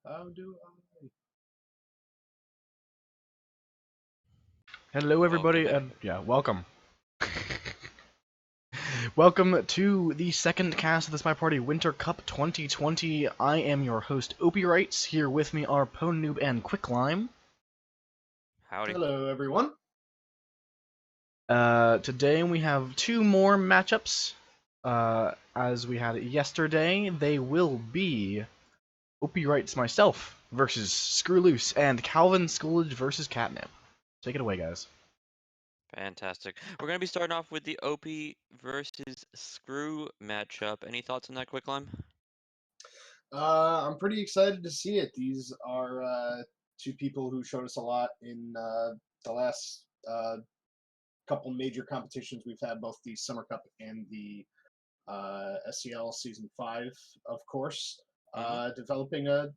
How do Hello, Welcome everybody, back. and welcome. Welcome to the second cast of the SpyParty Winter Cup 2020. I am your host, OpiWrites. Here with me are PwnNoob and Quicklime. I? Howdy. Hello, everyone. Today we have two more matchups. As we had yesterday, they will be OpiWrites myself versus skrewwL00se and Calvin Schoolidge versus Catnip. Take it away, guys. Fantastic. We're going to be starting off with the OP versus Screw matchup. Any thoughts on that, Quicklime? I'm pretty excited to see it. These are two people who showed us a lot in the last couple major competitions we've had, both the Summer Cup and the SCL Season 5, of course. Developing a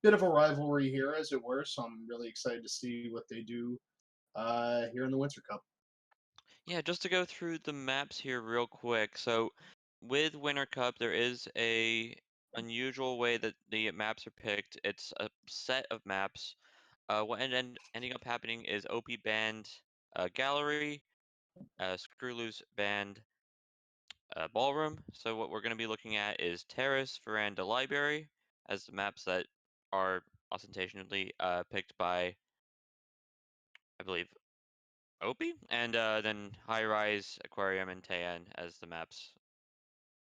bit of a rivalry here, as it were, so I'm really excited to see what they do here in the Winter Cup. Yeah, just to go through the maps here real quick. So, with Winter Cup, there is a unusual way that the maps are picked. It's a set of maps. What ending up happening is OP banned Gallery, Screwloose banned Ballroom. So what we're going to be looking at is Terrace, Veranda, Library as the maps that are ostentationally picked by, I believe, Opie, and then High Rise, Aquarium, and Tayan as the maps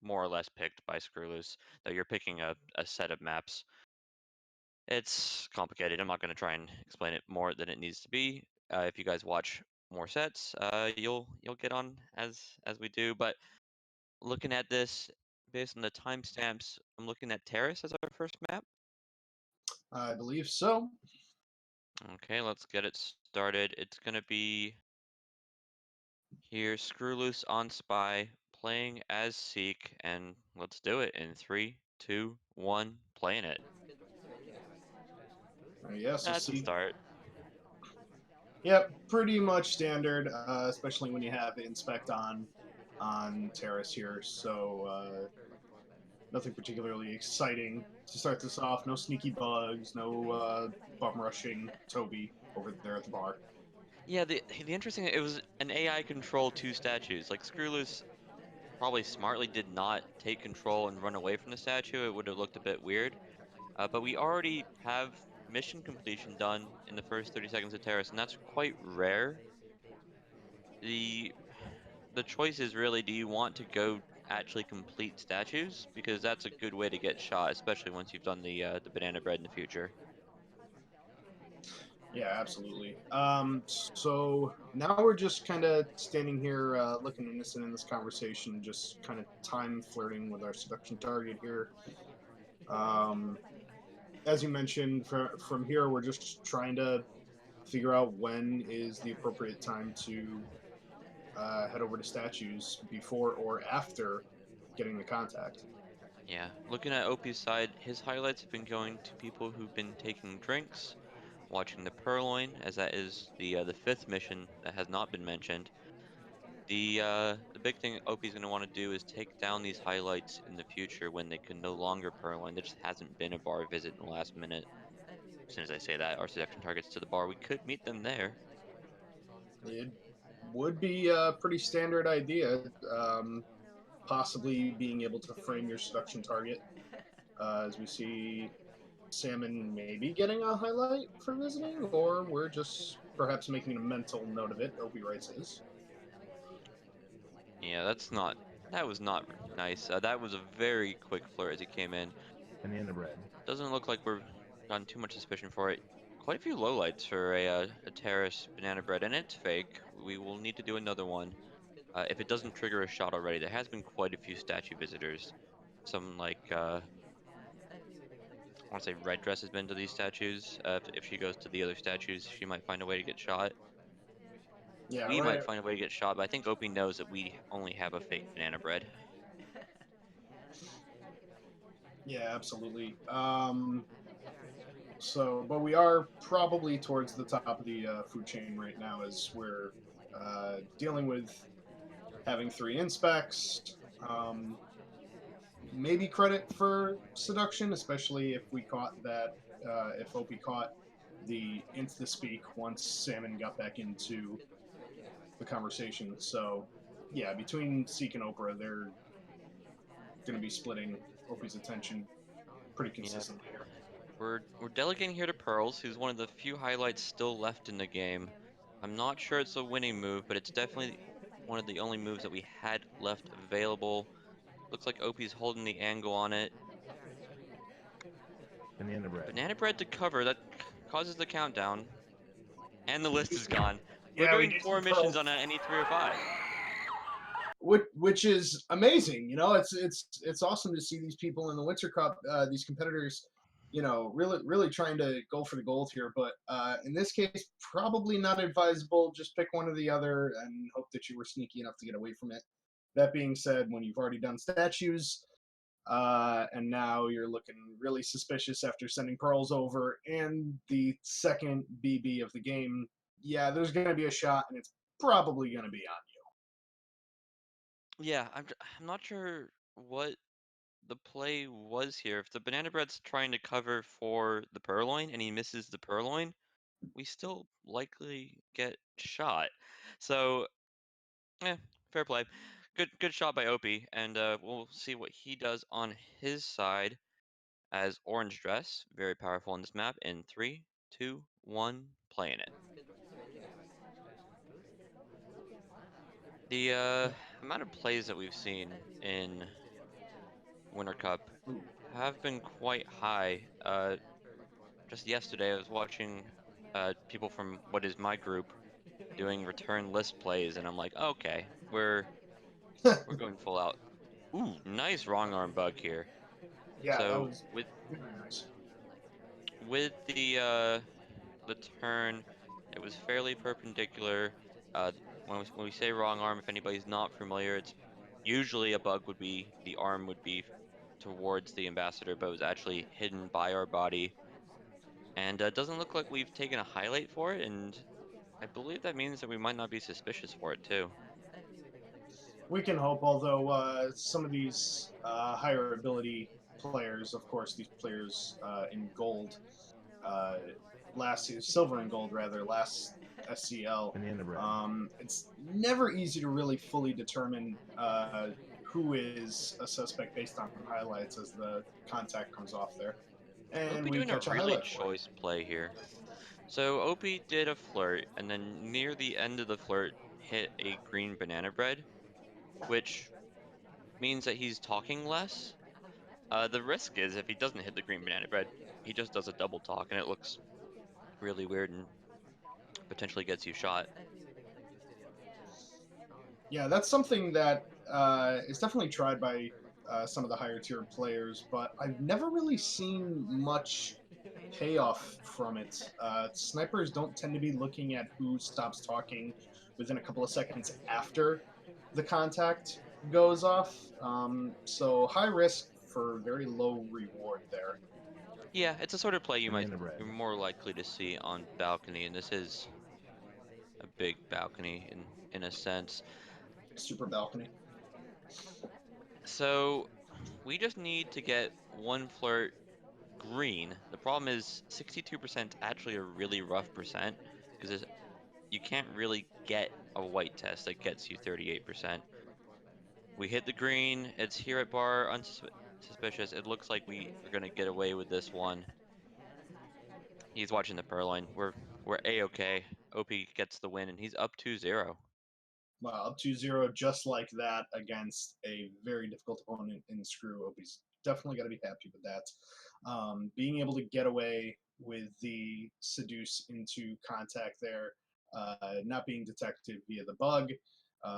more or less picked by Screwloose, though you're picking a set of maps. It's complicated. I'm not going to try and explain it more than it needs to be. If you guys watch more sets, you'll get on as we do. But looking at this based on the timestamps, I'm looking at Terrace as our first map. I believe so. Okay, let's get it started. It's gonna be here, Screwloose on Spy, playing as Seek, and let's do it in 3, 2, 1, playing it. Yeah, so That's a see, start. yep, pretty much standard, especially when you have inspect on Terrace here. So nothing particularly exciting to start this off. No sneaky bugs, no bum rushing Toby over there at the bar. Yeah, the interesting, it was an AI control two statues. Like Screwloose probably smartly did not take control and run away from the statue. It would have looked a bit weird. But we already have mission completion done in the first 30 seconds of Terrace, and that's quite rare. The the choice is really, do you want to go actually complete statues? Because that's a good way to get shot, especially once you've done the banana bread in the future. Yeah, absolutely. So now we're just kind of standing here, looking innocent in this conversation, just kind of time flirting with our seduction target here. Um, as you mentioned, from here, we're just trying to figure out when is the appropriate time to head over to statues before or after getting the contact. Yeah, looking at Opie's side, his highlights have been going to people who've been taking drinks, watching the Purloin, as that is the fifth mission that has not been mentioned. The big thing Opie's going to want to do is take down these highlights in the future when they can no longer Purloin. There just hasn't been a bar visit in the last minute. As soon as I say that, our seduction targets to the bar, we could meet them there. It would be a pretty standard idea, possibly being able to frame your seduction target, as we see Salmon maybe getting a highlight for visiting, or we're just perhaps making a mental note of it. Opie writes his. Yeah, that was not nice. That was a very quick flirt as he came in. Banana bread. Doesn't look like we're gotten too much suspicion for it. Quite a few lowlights for a Terrace banana bread, and it's fake. We will need to do another one. If it doesn't trigger a shot already, there has been quite a few statue visitors. Some like I want to say Red Dress has been to these statues. If she goes to the other statues, she might find a way to get shot. Yeah, We right. might find a way to get shot, but I think Opie knows that we only have a fake banana bread. Yeah, absolutely. But we are probably towards the top of the food chain right now, as we're dealing with having three inspects. Um, maybe credit for seduction, especially if we caught that, if Opie caught the into the speak once Salmon got back into the conversation. So, yeah, between Seek and Oprah, they're going to be splitting Opie's attention pretty Yeah, consistently here. we're delegating here to Pearls, who's one of the few highlights still left in the game. I'm not sure it's a winning move, but it's definitely one of the only moves that we had left available. Looks like Opie's holding the angle on it. Banana bread. Banana bread to cover, that causes the countdown. And the list is gone. We're Yeah, we doing need 4 some missions pearls. on any 3 or 5. Which is amazing. You know, it's awesome to see these people in the Winter Cup, these competitors, you know, really trying to go for the gold here. But in this case, probably not advisable. Just pick one or the other and hope that you were sneaky enough to get away from it. That being said, when you've already done statues, and now you're looking really suspicious after sending pearls over and the second BB of the game, yeah, there's going to be a shot, and it's probably going to be on Yeah, I'm not sure what the play was here. If the banana bread's trying to cover for the purloin and he misses the purloin, we still likely get shot. So, yeah, fair play. Good shot by Opie, and we'll see what he does on his side as Orange Dress. Very powerful on this map. In 3, 2, 1, playing it. The amount of plays that we've seen in Winter Cup you. have been quite high. Just yesterday, I was watching people from what is my group doing return list plays, and I'm like, okay, we're going full out. Ooh, nice wrong arm bug here. Yeah, that So was very nice. with the turn, it was fairly perpendicular. When we say wrong arm, if anybody's not familiar, it's usually a bug would be the arm would be towards the ambassador, but it was actually hidden by our body. And it doesn't look like we've taken a highlight for it, and I believe that means that we might not be suspicious for it too. We can hope, although some of these higher ability players, of course, these players in gold, uh, last silver and gold rather, last SCL, Banana bread. it's never easy to really fully determine who is a suspect based on highlights as the contact comes off there. And Opie we doing a catch a really highlight for it. choice play here. So Opie did a flirt, and then near the end of the flirt hit a green banana bread, which means that he's talking less. The risk is if he doesn't hit the green banana bread, he just does a double talk, and it looks really weird and potentially gets you shot. Yeah, that's something that is definitely tried by some of the higher tier players, but I've never really seen much payoff from it. Snipers don't tend to be looking at who stops talking within a couple of seconds after the contact goes off. So high risk for very low reward there. Yeah, it's a sort of play Banana bread. you're more likely to see on balcony, and this is a big balcony in a sense. Super balcony. So we just need to get one flirt green. The problem is 62% actually a really rough percent because you can't really get a white test that gets you 38%. We hit the green. It's here at bar, unsuspicious. It looks like we are gonna get away with this one. He's watching the purloin. We're a-okay. Opie gets the win, and he's up 2-0. Up 2-0 just like that against a very difficult opponent in Screw. He's definitely got to be happy with that. Being able to get away with the seduce into contact there, not being detected via the bug,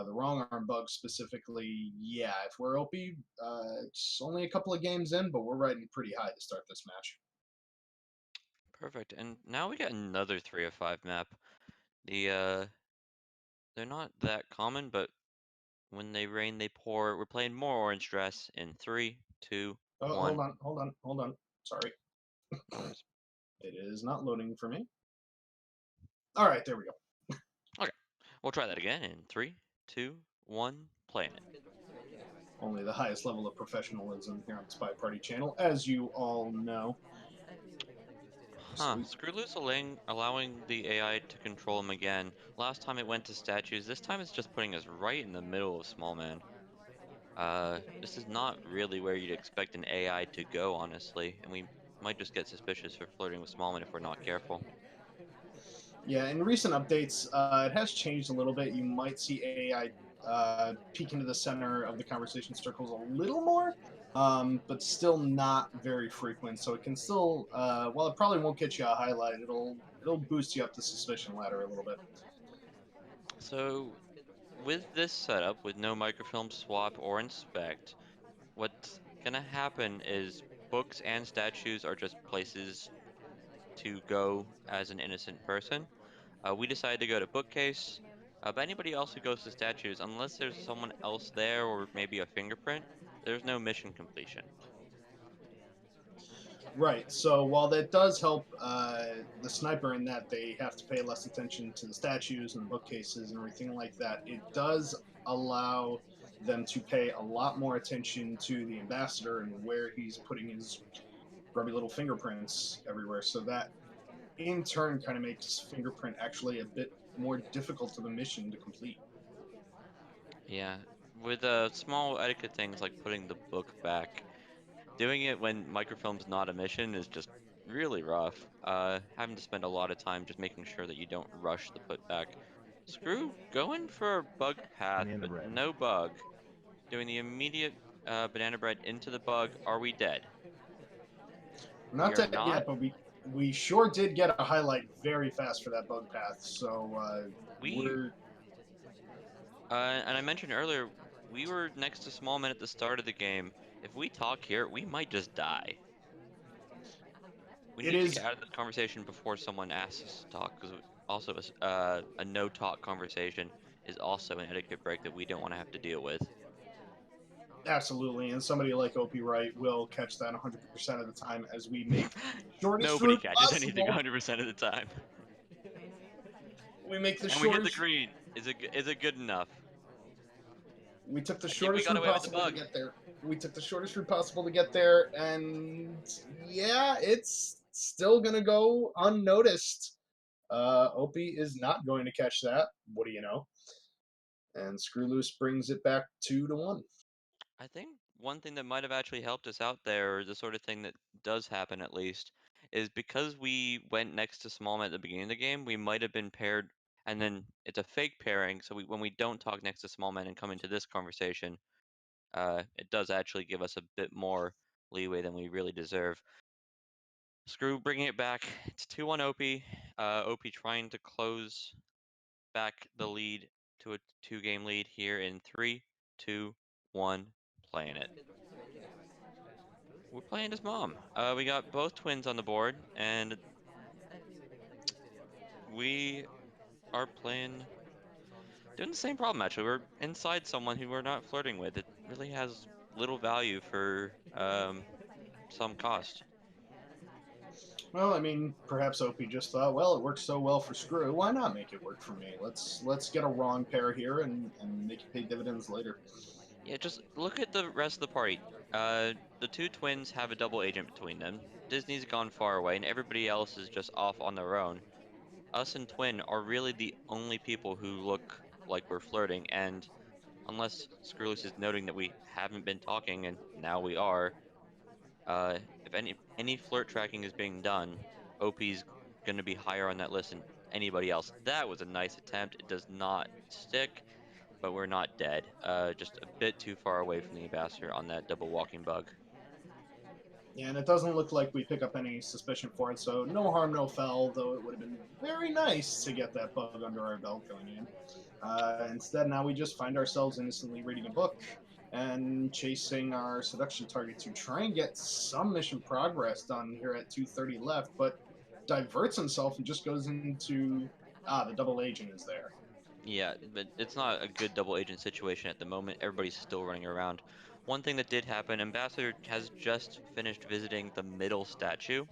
the wrong arm bug specifically. Yeah, if we're OP, it's only a couple of games in, but we're riding pretty high to start this match. Perfect. And now we got another 3 of 5 map. They're not that common, but when they rain, they pour. We're playing more Orange Dress in 3, 2, Oh, 1. hold on. Sorry. No worries. It is not loading for me. All right, there we go. Okay, we'll try that again in 3, 2, 1, playing it. only the highest level of professionalism here on the SpyParty channel, as you all know. Huh, SkrewwL00se allowing the AI to control him again. Last time it went to statues, this time it's just putting us right in the middle of Small Man. This is not really where you'd expect an AI to go, honestly, and we might just get suspicious for flirting with Smallman if we're not careful. Yeah, in recent updates, it has changed a little bit. You might see AI peek into the center of the conversation circles a little more, but still not very frequent. So it can still, while it probably won't get you a highlight, it'll boost you up the suspicion ladder a little bit. So, with this setup, with no microfilm swap or inspect, what's gonna happen is books and statues are just places to go as an innocent person. We decided to go to bookcase, but anybody else who goes to statues, unless there's someone else there or maybe a fingerprint, there's no mission completion. Right. So while that does help the sniper in that they have to pay less attention to the statues and the bookcases and everything like that, it does allow them to pay a lot more attention to the ambassador and where he's putting his grubby little fingerprints everywhere. So that in turn kind of makes fingerprint actually a bit more difficult of a mission to complete. Yeah, with small etiquette things like putting the book back, doing it when microfilm's not a mission is just really rough. Having to spend a lot of time just making sure that you don't rush the put back. Screw going for a bug path, Banana but bread. no bug. Doing the immediate banana bread into the bug. Are we dead? We Not are dead not. yet, but we sure did get a highlight very fast for that bug path. So We we're and I mentioned earlier we were next to Smallman at the start of the game. If we talk here, we might just die. We it need to is get out of this conversation before someone asks us to talk, because also a no-talk conversation is also an etiquette break that we don't want to have to deal with. absolutely, and somebody like OpiWrites will catch that 100% of the time as we make the shortest Nobody route catches anything possible. 100% of the time. We make the And we hit the shortest. green. Is it good enough? We took the I think we shortest got route away with the possible to bug. get there. We took the shortest route possible to get there, and yeah, it's still gonna go unnoticed. Opie is not going to catch that. What do you know? And SkrewwL00se brings it back 2-1. I think one thing that might have actually helped us out there, or the sort of thing that does happen at least, is because we went next to Smallman at the beginning of the game, we might have been paired, and then it's a fake pairing, so when we don't talk next to Smallman and come into this conversation, it does actually give us a bit more leeway than we really deserve. Screw bringing it back. It's 2-1 Opie. Opie trying to close back the lead to a 2-game lead here in 3, 2, 1, playing it. We're playing his mom. We got both twins on the board, and we are doing the same problem actually. We're inside someone who we're not flirting with. It really has little value for some cost. Well, I mean, perhaps Opie just thought, well, it works so well for Screw. Why not make it work for me? Let's get a wrong pair here and make it pay dividends later. Yeah, just look at the rest of the party. The two twins have a double agent between them. Disney's gone far away, and everybody else is just off on their own. Us and Twin are really the only people who look like we're flirting, and unless SkrewwL00se is noting that we haven't been talking, and now we are, if any flirt tracking is being done, OP's gonna be higher on that list than anybody else. That was a nice attempt. It does not stick, but we're not dead. Just a bit too far away from the ambassador on that double walking bug. Yeah, and it doesn't look like we pick up any suspicion for it, so no harm, no foul, though it would have been very nice to get that bug under our belt going in. Instead, now we just find ourselves innocently reading a book and chasing our seduction target to try and get some mission progress done here at 2:30 left, but diverts himself and just goes into the double agent is there. Yeah, but it's not a good double agent situation at the moment. Everybody's still running around. One thing that did happen, Ambassador has just finished visiting the middle statue,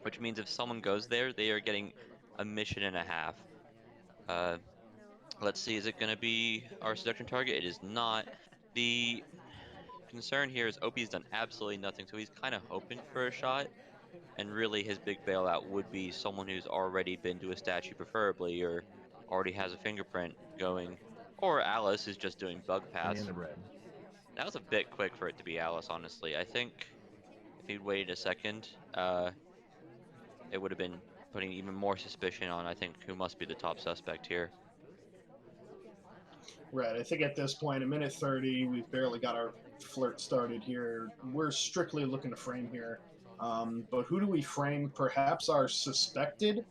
which means if someone goes there, they are getting a mission and a half. Uh, let's see, is it going to be our seduction target? It is not. The concern here is Opie's done absolutely nothing, so he's kind of hoping for a shot. And really, his big bailout would be someone who's already been to a statue, preferably, or already has a fingerprint going. Or Alice is just doing bug paths. That was a bit quick for it to be Alice, honestly. I think if he'd waited a second, it would have been putting even more suspicion on, I think, who must be the top suspect here. Right, I think at this point, a minute 30, we've barely got our flirt started here. We're strictly looking to frame here. But who do we frame? Perhaps our suspected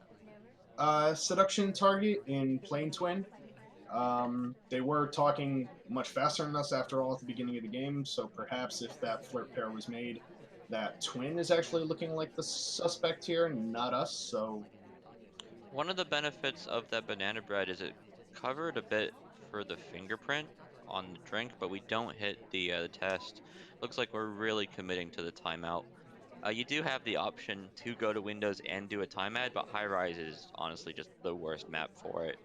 seduction target in Plain Twin. They were talking much faster than us after all at the beginning of the game, so perhaps if that flirt pair was made, that Twin is actually looking like the suspect here, not us, so... One of the benefits of that banana bread is it covered a bit for the fingerprint on the drink, but we don't hit the test. Looks like we're really committing to the timeout. You do have the option to go to Windows and do a time ad, but High Rise is honestly just the worst map for it.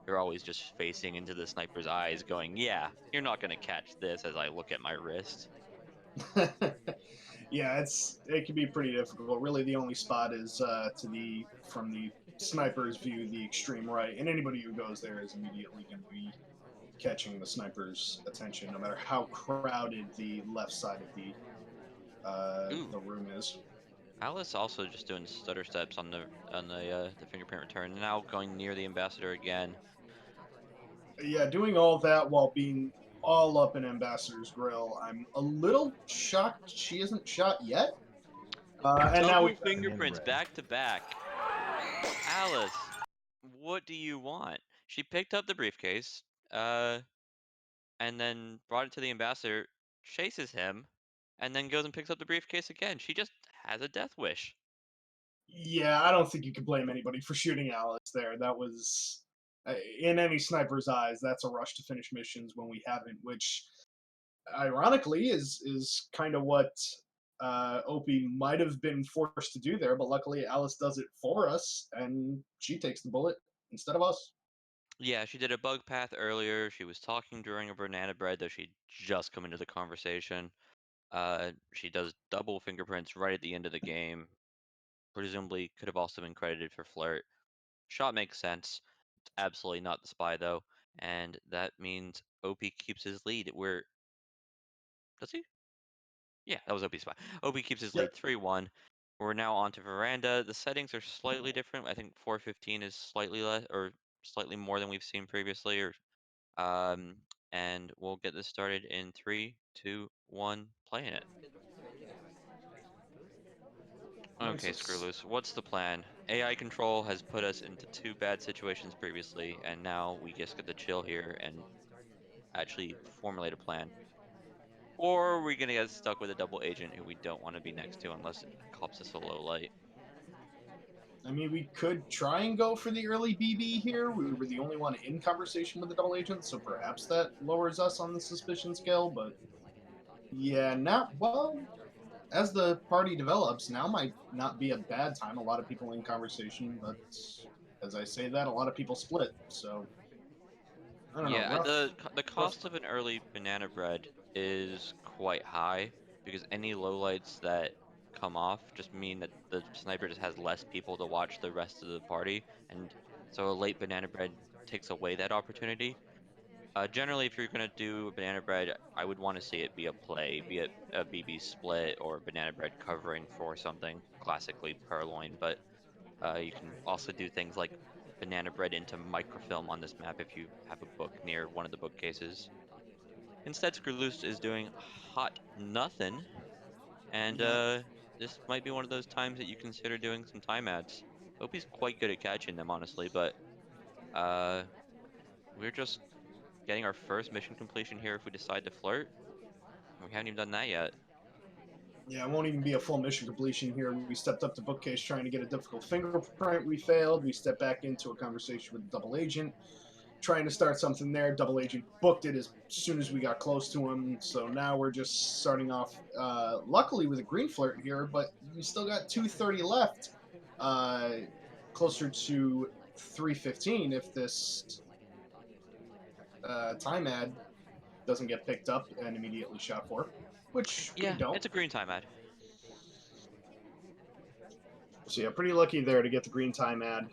You're always just facing into the sniper's eyes going, yeah, you're not going to catch this as I look at my wrist. Yeah, it can be pretty difficult. Really, the only spot is from the sniper's view, the extreme right, and anybody who goes there is immediately going to be catching the sniper's attention, no matter how crowded the left side of the room is. Alice also just doing stutter steps on the fingerprint return. Now going near the ambassador again. Yeah, doing all that while being all up in Ambassador's grill. I'm a little shocked she isn't shot yet. And now we fingerprints back to back. Alice, what do you want? She picked up the briefcase, and then brought it to the ambassador, chases him, and then goes and picks up the briefcase again. She just has a death wish. Yeah, I don't think you can blame anybody for shooting Alice there. That was, in any sniper's eyes, that's a rush to finish missions when we haven't, which, ironically, is kind of what Opie might have been forced to do there, but luckily Alice does it for us, and she takes the bullet instead of us. Yeah, she did a bug path earlier. She was talking during a banana bread, though she'd just come into the conversation. She does double fingerprints right at the end of the game. Presumably could have also been credited for flirt. Shot makes sense. It's absolutely not the spy, though. And that means OP keeps his lead. Does he? Yeah, that was OP spy. OP keeps his lead 3-1. We're now on to Veranda. The settings are slightly different. I think 415 is slightly less or slightly more than we've seen previously. And we'll get this started in 3, 2, 1, playing it. Okay, skrewwL00se, what's the plan? AI control has put us into 2 bad situations previously, and now we just get to chill here and actually formulate a plan. Or we're gonna get stuck with a double agent who we don't want to be next to unless it cops us a low light. I mean, we could try and go for the early BB here. We were the only one in conversation with the double agent, so perhaps that lowers us on the suspicion scale, but yeah, well, as the party develops, now might not be a bad time. A lot of people in conversation, but as I say that, a lot of people split, so I don't know. The cost of an early banana bread is quite high because any lowlights that come off just mean that the sniper just has less people to watch the rest of the party, and so a late banana bread takes away that opportunity. Generally, if you're gonna do a banana bread, I would want to see it be a play, be it a BB split or banana bread covering for something, classically purloin, but you can also do things like banana bread into microfilm on this map if you have a book near one of the bookcases. Instead, skrewwL00se is doing hot nothing, and this might be one of those times that you consider doing some time ads. Hope he's quite good at catching them, honestly, but we're just getting our first mission completion here if we decide to flirt. We haven't even done that yet. Yeah, it won't even be a full mission completion here. We stepped up to bookcase trying to get a difficult fingerprint. We failed. We stepped back into a conversation with the double agent, trying to start something there. Double agent booked it as soon as we got close to him. So now we're just starting off, luckily with a green flirt here, but we still got 2:30 left. Closer to 3:15 if this time ad doesn't get picked up and immediately shot for. which we Yeah, don't. it's a green time ad. So yeah, pretty lucky there to get the green time ad.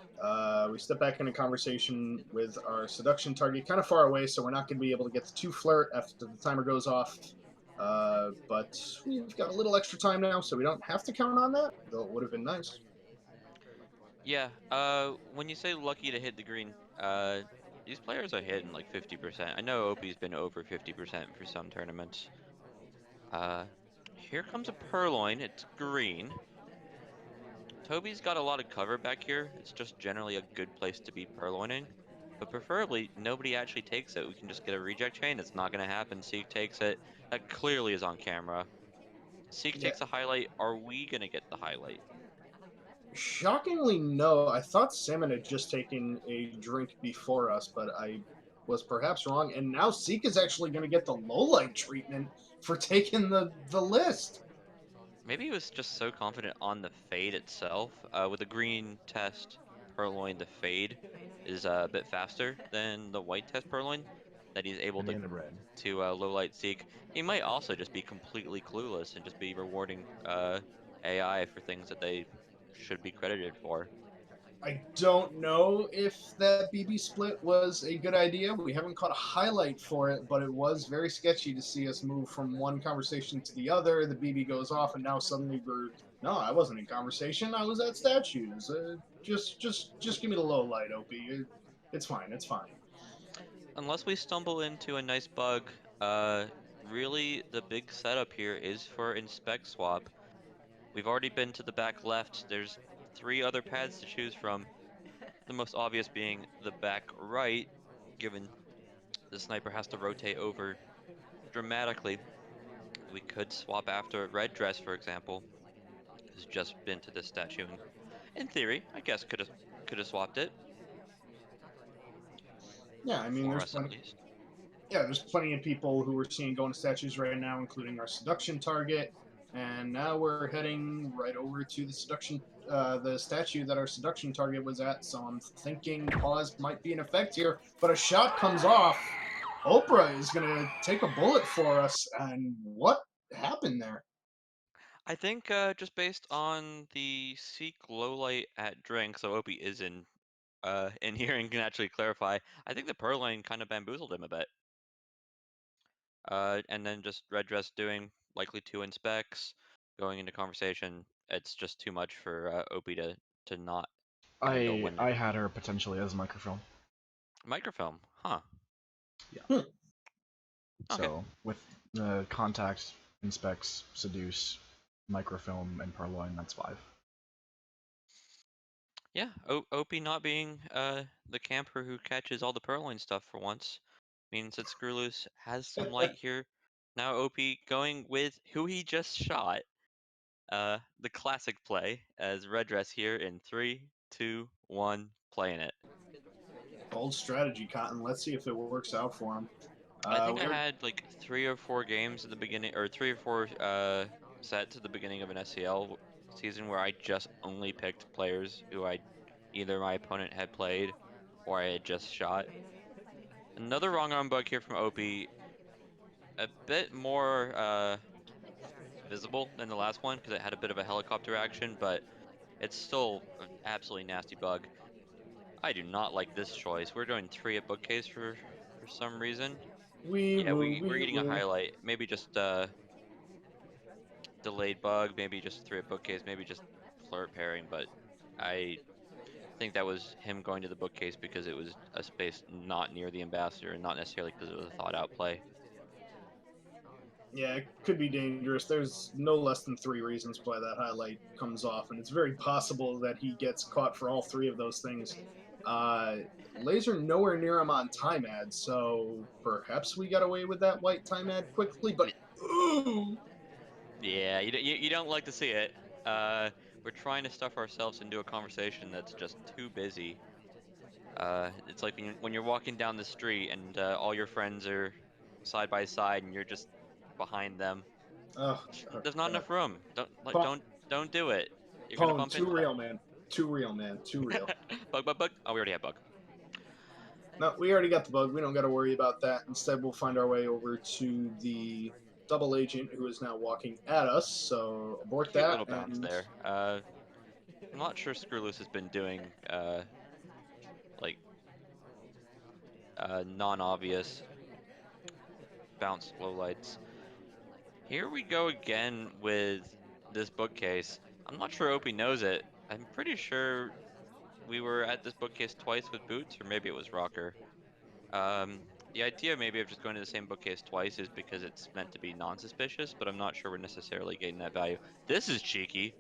We step back into conversation with our seduction target, kind of far away, so we're not going to be able to get the 2 flirt after the timer goes off. But we've got a little extra time now, so we don't have to count on that, though it would have been nice. Yeah, when you say lucky to hit the green, these players are hitting like 50%. I know Opie's been over 50% for some tournaments. Uh, Here comes a purloin. It's green. Toby's got a lot of cover back here. It's just generally a good place to be purloining. But preferably, nobody actually takes it. We can just get a reject chain. It's not going to happen. Seek takes it. That clearly is on camera. Seek Yeah. takes the highlight. Are we going to get the highlight? Shockingly, no. I thought Salmon had just taken a drink before us, but I was perhaps wrong. And now Seek is actually going to get the low light treatment for taking the list. Maybe he was just so confident on the fade itself. With the green test purloin, the fade is a bit faster than the white test purloin, that he's able to Banana bread. low light seek. He might also just be completely clueless and just be rewarding AI for things that they should be credited for. I don't know if that BB split was a good idea. We haven't caught a highlight for it, but it was very sketchy to see us move from one conversation to the other. The BB goes off, and now suddenly we're no, I wasn't in conversation. I was at statues. Just give me the low light, Opie. It's fine. It's fine. Unless we stumble into a nice bug, really the big setup here is for inspect swap. We've already been to the back left. There's 3 other pads to choose from. The most obvious being the back right, given the sniper has to rotate over dramatically. We could swap after red dress, for example, who's just been to this statue and, in theory, I guess could have swapped it, Yeah, I mean, for there's us at plenty. least. Yeah, there's plenty of people who we're seeing going to statues right now, including our seduction target. And now we're heading right over to the statue that our seduction target was at. So I'm thinking pause might be in effect here, but a shot comes off. Oprah is gonna take a bullet for us, and what happened there? I think just based on the Seek lowlight at drink, so Opie is in here and can actually clarify. I think the Purloin kind of bamboozled him a bit. And then just red dress doing likely 2 inspects, going into conversation. It's just too much for Opie to not handle when I had her potentially as a microfilm. microfilm, huh? Yeah. Okay. So with the contact, inspects, seduce, microfilm, and purloin, that's 5. Yeah, Opie not being the camper who catches all the Purloin stuff for once means that skrewwL00se has some light here. Now Opie going with who he just shot. The classic play as red dress here in 3, 2, 1, playing it. Bold strategy, Cotton. Let's see if it works out for him. I think I had like 3 or 4 games at the beginning, or 3 or 4 sets at the beginning of an SCL season where I just only picked players who either my opponent had played or I had just shot. Another wrong arm bug here from Opie, a bit more visible than the last one because it had a bit of a helicopter action, but it's still an absolutely nasty bug. I do not like this choice. We're doing 3 at bookcase for some reason. Yeah, we're eating a highlight. Maybe just delayed bug, maybe just 3 at bookcase, maybe just flirt pairing, but I think that was him going to the bookcase because it was a space not near the ambassador and not necessarily because it was a thought out play. Yeah, it could be dangerous. There's no less than 3 reasons why that highlight comes off, and it's very possible that he gets caught for all 3 of those things. Laser nowhere near him on time ad, so perhaps we got away with that white time ad quickly, but ooh! Yeah, you don't like to see it. We're trying to stuff ourselves into a conversation that's just too busy. It's like when you're walking down the street and all your friends are side by side and you're just behind them. Oh, There's not God. enough room. Pong, Don't do it. You're gonna Pong, bump too into real, man. Too real, man. Too real. bug. Oh, we already have bug. No, we already got the bug. We don't got to worry about that. Instead, we'll find our way over to the double agent who is now walking at us. So abort Cute that. little bounce And there. I'm not sure skrewwL00se has been doing like non-obvious bounce lowlights. Here we go again with this bookcase. I'm not sure Opie knows it. I'm pretty sure we were at this bookcase twice with Boots, or maybe it was Rocker. The idea maybe of just going to the same bookcase twice is because it's meant to be non-suspicious, but I'm not sure we're necessarily getting that value. This is cheeky.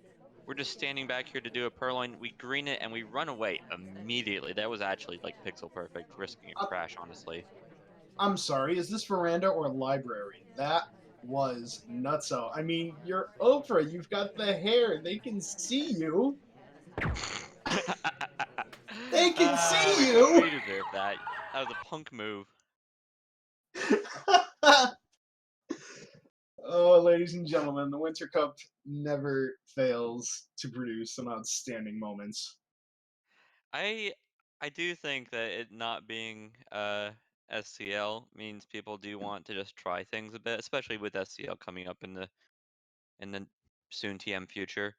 We're just standing back here to do a purloin. We green it and we run away immediately. That was actually like pixel perfect, risking a crash, honestly. I'm sorry, is this veranda or library? That was nutso. I mean, you're Oprah. You've got the hair. They can see you. They can see you. We deserve that. That was a punk move. Oh, ladies and gentlemen, the Winter Cup never fails to produce some outstanding moments. I do think that it not being SCL means people do want to just try things a bit, especially with SCL coming up in the soon TM future.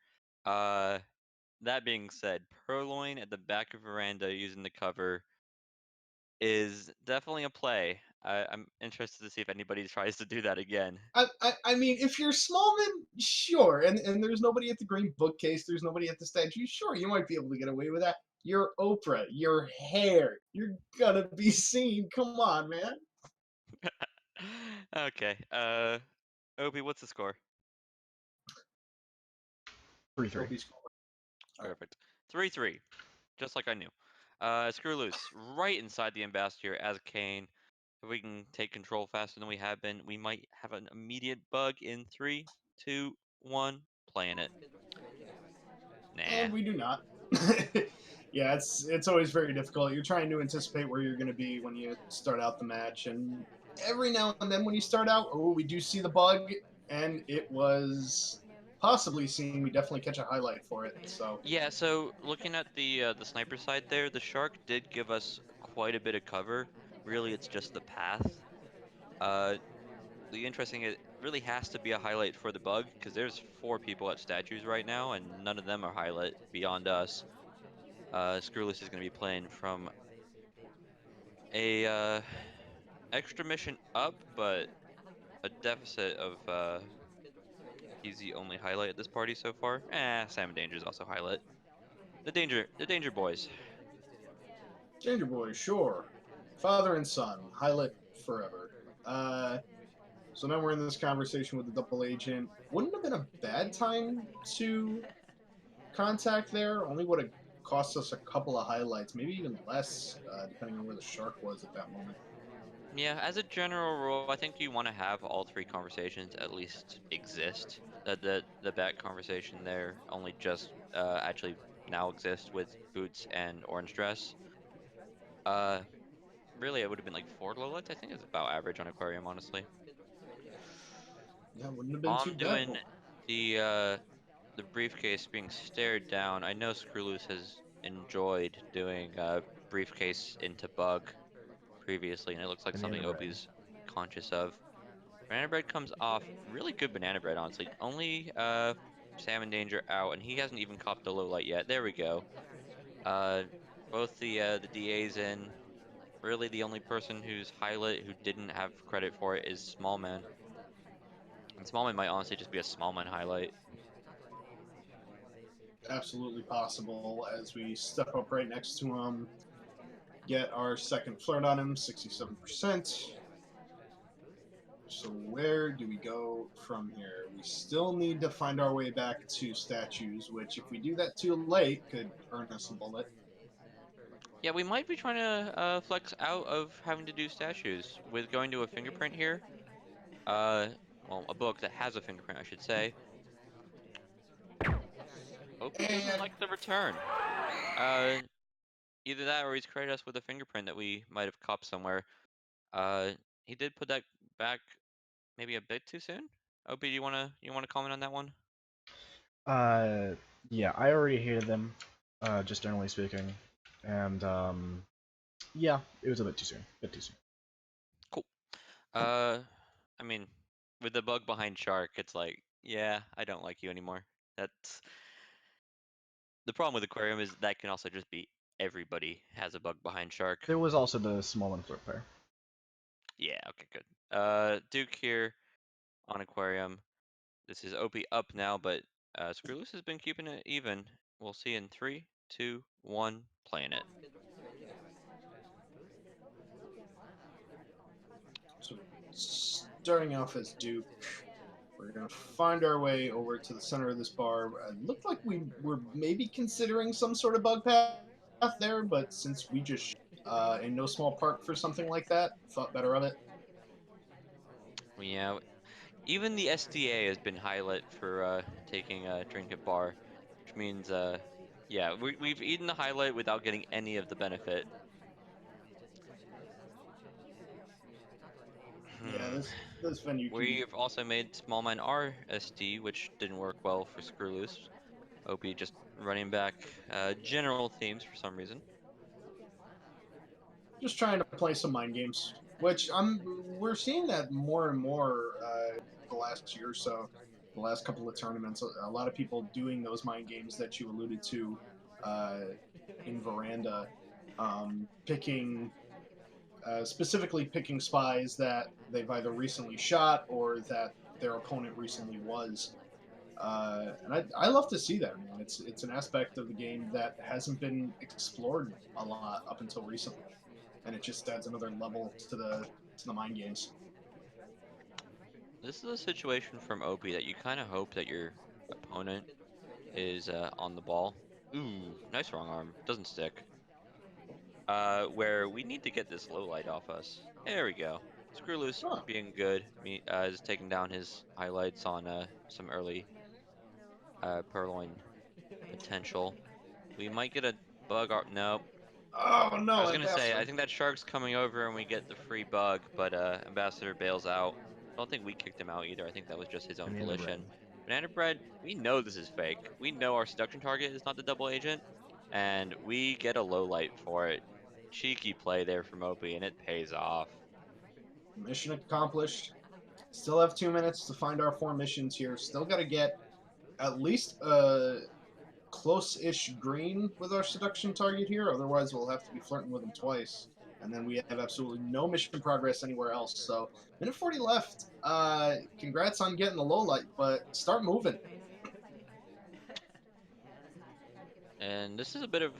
That being said, Purloin at the back of Veranda using the cover is definitely a play. I'm interested to see if anybody tries to do that again. I mean, if you're Smallman, sure, and there's nobody at the green bookcase, there's nobody at the statue, sure, you might be able to get away with that. You're Oprah, your hair, you're gonna be seen. Come on, man. Okay. Opie, what's the score? 3-3. Opie's cool. Perfect. 3-3. Just like I knew. skrewwL00se, right inside the ambassador as Kane. If we can take control faster than we have been, we might have an immediate bug in 3, 2, 1. Playing it. Nah. And we do not. Yeah, it's always very difficult. You're trying to anticipate where you're going to be when you start out the match, and every now and then when you start out, oh, we do see the bug, and it was possibly seen. We definitely catch a highlight for it. So Yeah, so looking at the sniper side there, the shark did give us quite a bit of cover. Really, it's just the path. The interesting, it really has to be a highlight for the bug, because there's 4 people at statues right now, and none of them are highlight beyond us. skrewwL00se is going to be playing from a extra mission up, but a deficit of he's the only highlight at this party so far. Salmon Danger is also highlight. The Danger Boys. Ginger Boy, sure, father and son, highlight forever. So now we're in this conversation with the double agent. Wouldn't have been a bad time to contact there. Only would have cost us a couple of highlights, maybe even less, depending on where the shark was at that moment. Yeah, as a general rule, I think you want to have all 3 conversations at least exist. The back conversation there only just actually now exists with Boots and Orange Dress. Really, it would have been like 4 lowlights. I think it's about average on Aquarium, honestly. That wouldn't have been While too I'm bad. doing the briefcase being stared down, I know skrewwL00se has enjoyed doing briefcase into bug previously, and it looks like something Banana bread. Opie's conscious of. Banana bread comes off really good banana bread, honestly. Only salmon danger out, and he hasn't even copped a low light yet. There we go. Both the DAs in. Really, the only person who's highlight who didn't have credit for it is Smallman. And Smallman might honestly just be a Smallman highlight. Absolutely possible as we step up right next to him, get our second flirt on him, 67%. So where do we go from here? We still need to find our way back to statues, which if we do that too late could earn us a bullet. Yeah, we might be trying to flex out of having to do statues with going to a fingerprint here. Well, a book that has a fingerprint, I should say. Opie doesn't And like the return. Uh, Either that or he's created us with a fingerprint that we might have copped somewhere. He did put that back maybe a bit too soon. Opie, you wanna comment on that one? Yeah, I already hated them, just generally speaking, and yeah, it was a bit too soon. Cool. I mean, with the bug behind Shark, it's like, yeah, I don't like you anymore. That's the problem with Aquarium is that can also just be everybody has a bug behind Shark. There was also the small and flip pair. Yeah, okay, good. Duke here on Aquarium. This is OP up now, but skrewwL00se has been keeping it even. We'll see in 3, 2, 1, playing it. So starting off as Duke, we're gonna find our way over to the center of this bar. It looked like we were maybe considering some sort of bug path there, but since we just in no small part for something like that, thought better of it. Well, yeah, even the SDA has been highlight for taking a drink at bar, which means yeah, we've eaten the highlight without getting any of the benefit. Yeah, this venue can be. We've also made small mine RSD, which didn't work well for skrewwL00se. OP just running back general themes for some reason. Just trying to play some mind games, which we're seeing that more and more the last year or so, the last couple of tournaments. A lot of people doing those mind games that you alluded to uh, in Veranda, picking specifically picking spies that they've either recently shot or that their opponent recently was. And I love to see that, man. It's an aspect of the game that hasn't been explored a lot up until recently, and it just adds another level to the mind games. This is a situation from OP that you kind of hope that your opponent is on the ball. Ooh, nice wrong arm. Doesn't stick. Where we need to get this low light off us. There we go. skrewwL00se Huh. being good. Is taking down his highlights on some early purloin potential. We might get a bug art. Nope. Oh I no, was gonna say, I Ambassador. think that shark's coming over and we get the free bug, but Ambassador bails out. I don't think we kicked him out either. I think that was just his own Banana bread. volition. Banana bread, we know this is fake. We know our seduction target is not the double agent, and we get a low light for it. Cheeky play there from Opie, and it pays off. Mission accomplished. Still have 2 minutes to find our 4 missions here. Still got to get at least a close-ish green with our seduction target here. Otherwise, we'll have to be flirting with him twice. And then we have absolutely no mission progress anywhere else. So, minute 40 left. Congrats on getting the low light, but start moving. And this is a bit of...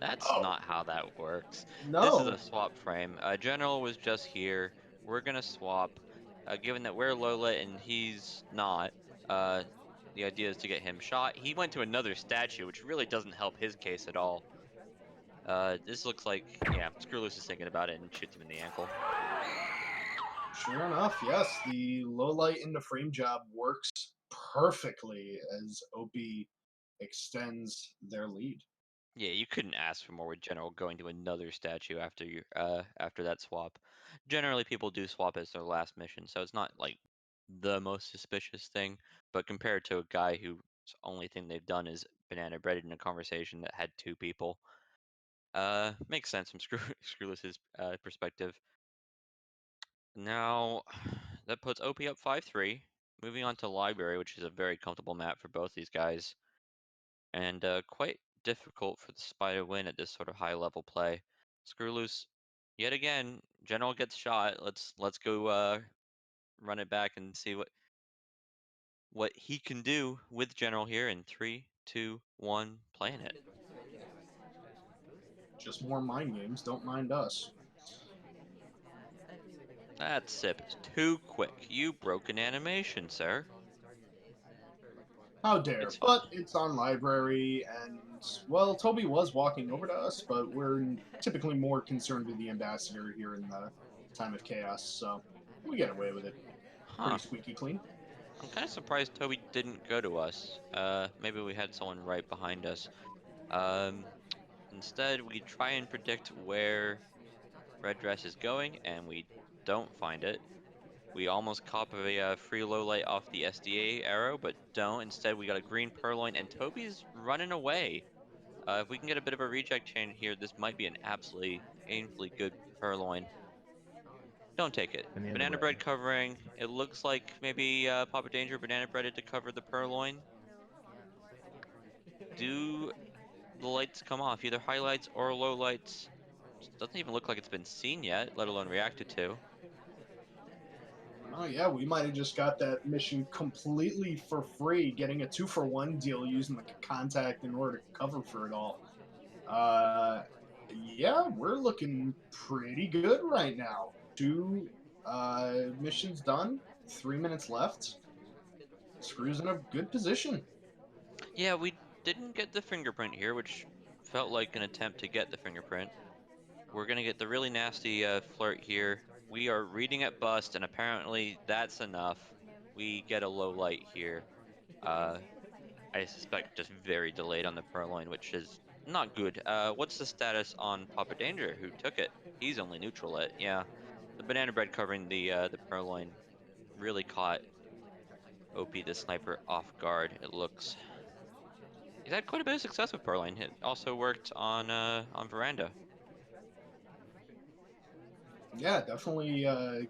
That's Oh, not how that works. This is no. a swap frame. General was just here. We're gonna swap. Given that we're Lola and he's not, uh, the idea is to get him shot. He went to another statue, which really doesn't help his case at all. This looks like, yeah, skrewwL00se is thinking about it and shoots him in the ankle. Sure enough, yes, the low light in the frame job works perfectly as OB extends their lead. Yeah, you couldn't ask for more with General going to another statue after you after that swap. Generally, people do swap as their last mission, so it's not like the most suspicious thing. But compared to a guy whose only thing they've done is banana bread in a conversation that had two people, makes sense from skrewwL00se's perspective. Now, that puts OP up 5-3. Moving on to Library, which is a very comfortable map for both these guys, and quite difficult for the spy to win at this sort of high level play. skrewwL00se, yet again, General gets shot. Let's go run it back and see what he can do with General here in 3, 2, 1, playing it. Just more mind games, don't mind us. That sip is too quick. You broke an animation, sir. How dare. It's fine. But it's on library, and, well, Toby was walking over to us, but we're typically more concerned with the ambassador here in the time of chaos, so we get away with it Huh. pretty squeaky clean. I'm kind of surprised Toby didn't go to us. Maybe we had someone right behind us. Um, Instead, we try and predict where Red Dress is going, and we don't find it. We almost copy a free low light off the SDA arrow, but don't. Instead, we got a green purloin, and Toby's running away. If we can get a bit of a reject chain here, this might be an absolutely painfully good purloin. Don't take it. Banana bread covering. It looks like maybe Papa Danger banana breaded to cover the purloin. Do the lights come off? Either highlights or low lights. Doesn't even look like it's been seen yet, let alone reacted to. Oh yeah, we might have just got that mission completely for free, getting a 2-for-1 deal using the contact in order to cover for it all. Yeah, we're looking pretty good right now. 2 missions done, 3 minutes left. Screw's in a good position. Yeah, we didn't get the fingerprint here, which felt like an attempt to get the fingerprint. We're gonna get the really nasty flirt here. We are reading at bust, and apparently that's enough. We get a low light here. Uh, I suspect just very delayed on the purloin, which is not good. What's the status on Papa Danger, who took it? He's only neutral lit. Yeah, the banana bread covering the purloin really caught Opie the sniper off guard. It looks. He's had quite a bit of success with purloin. It also worked on Veranda. Yeah, definitely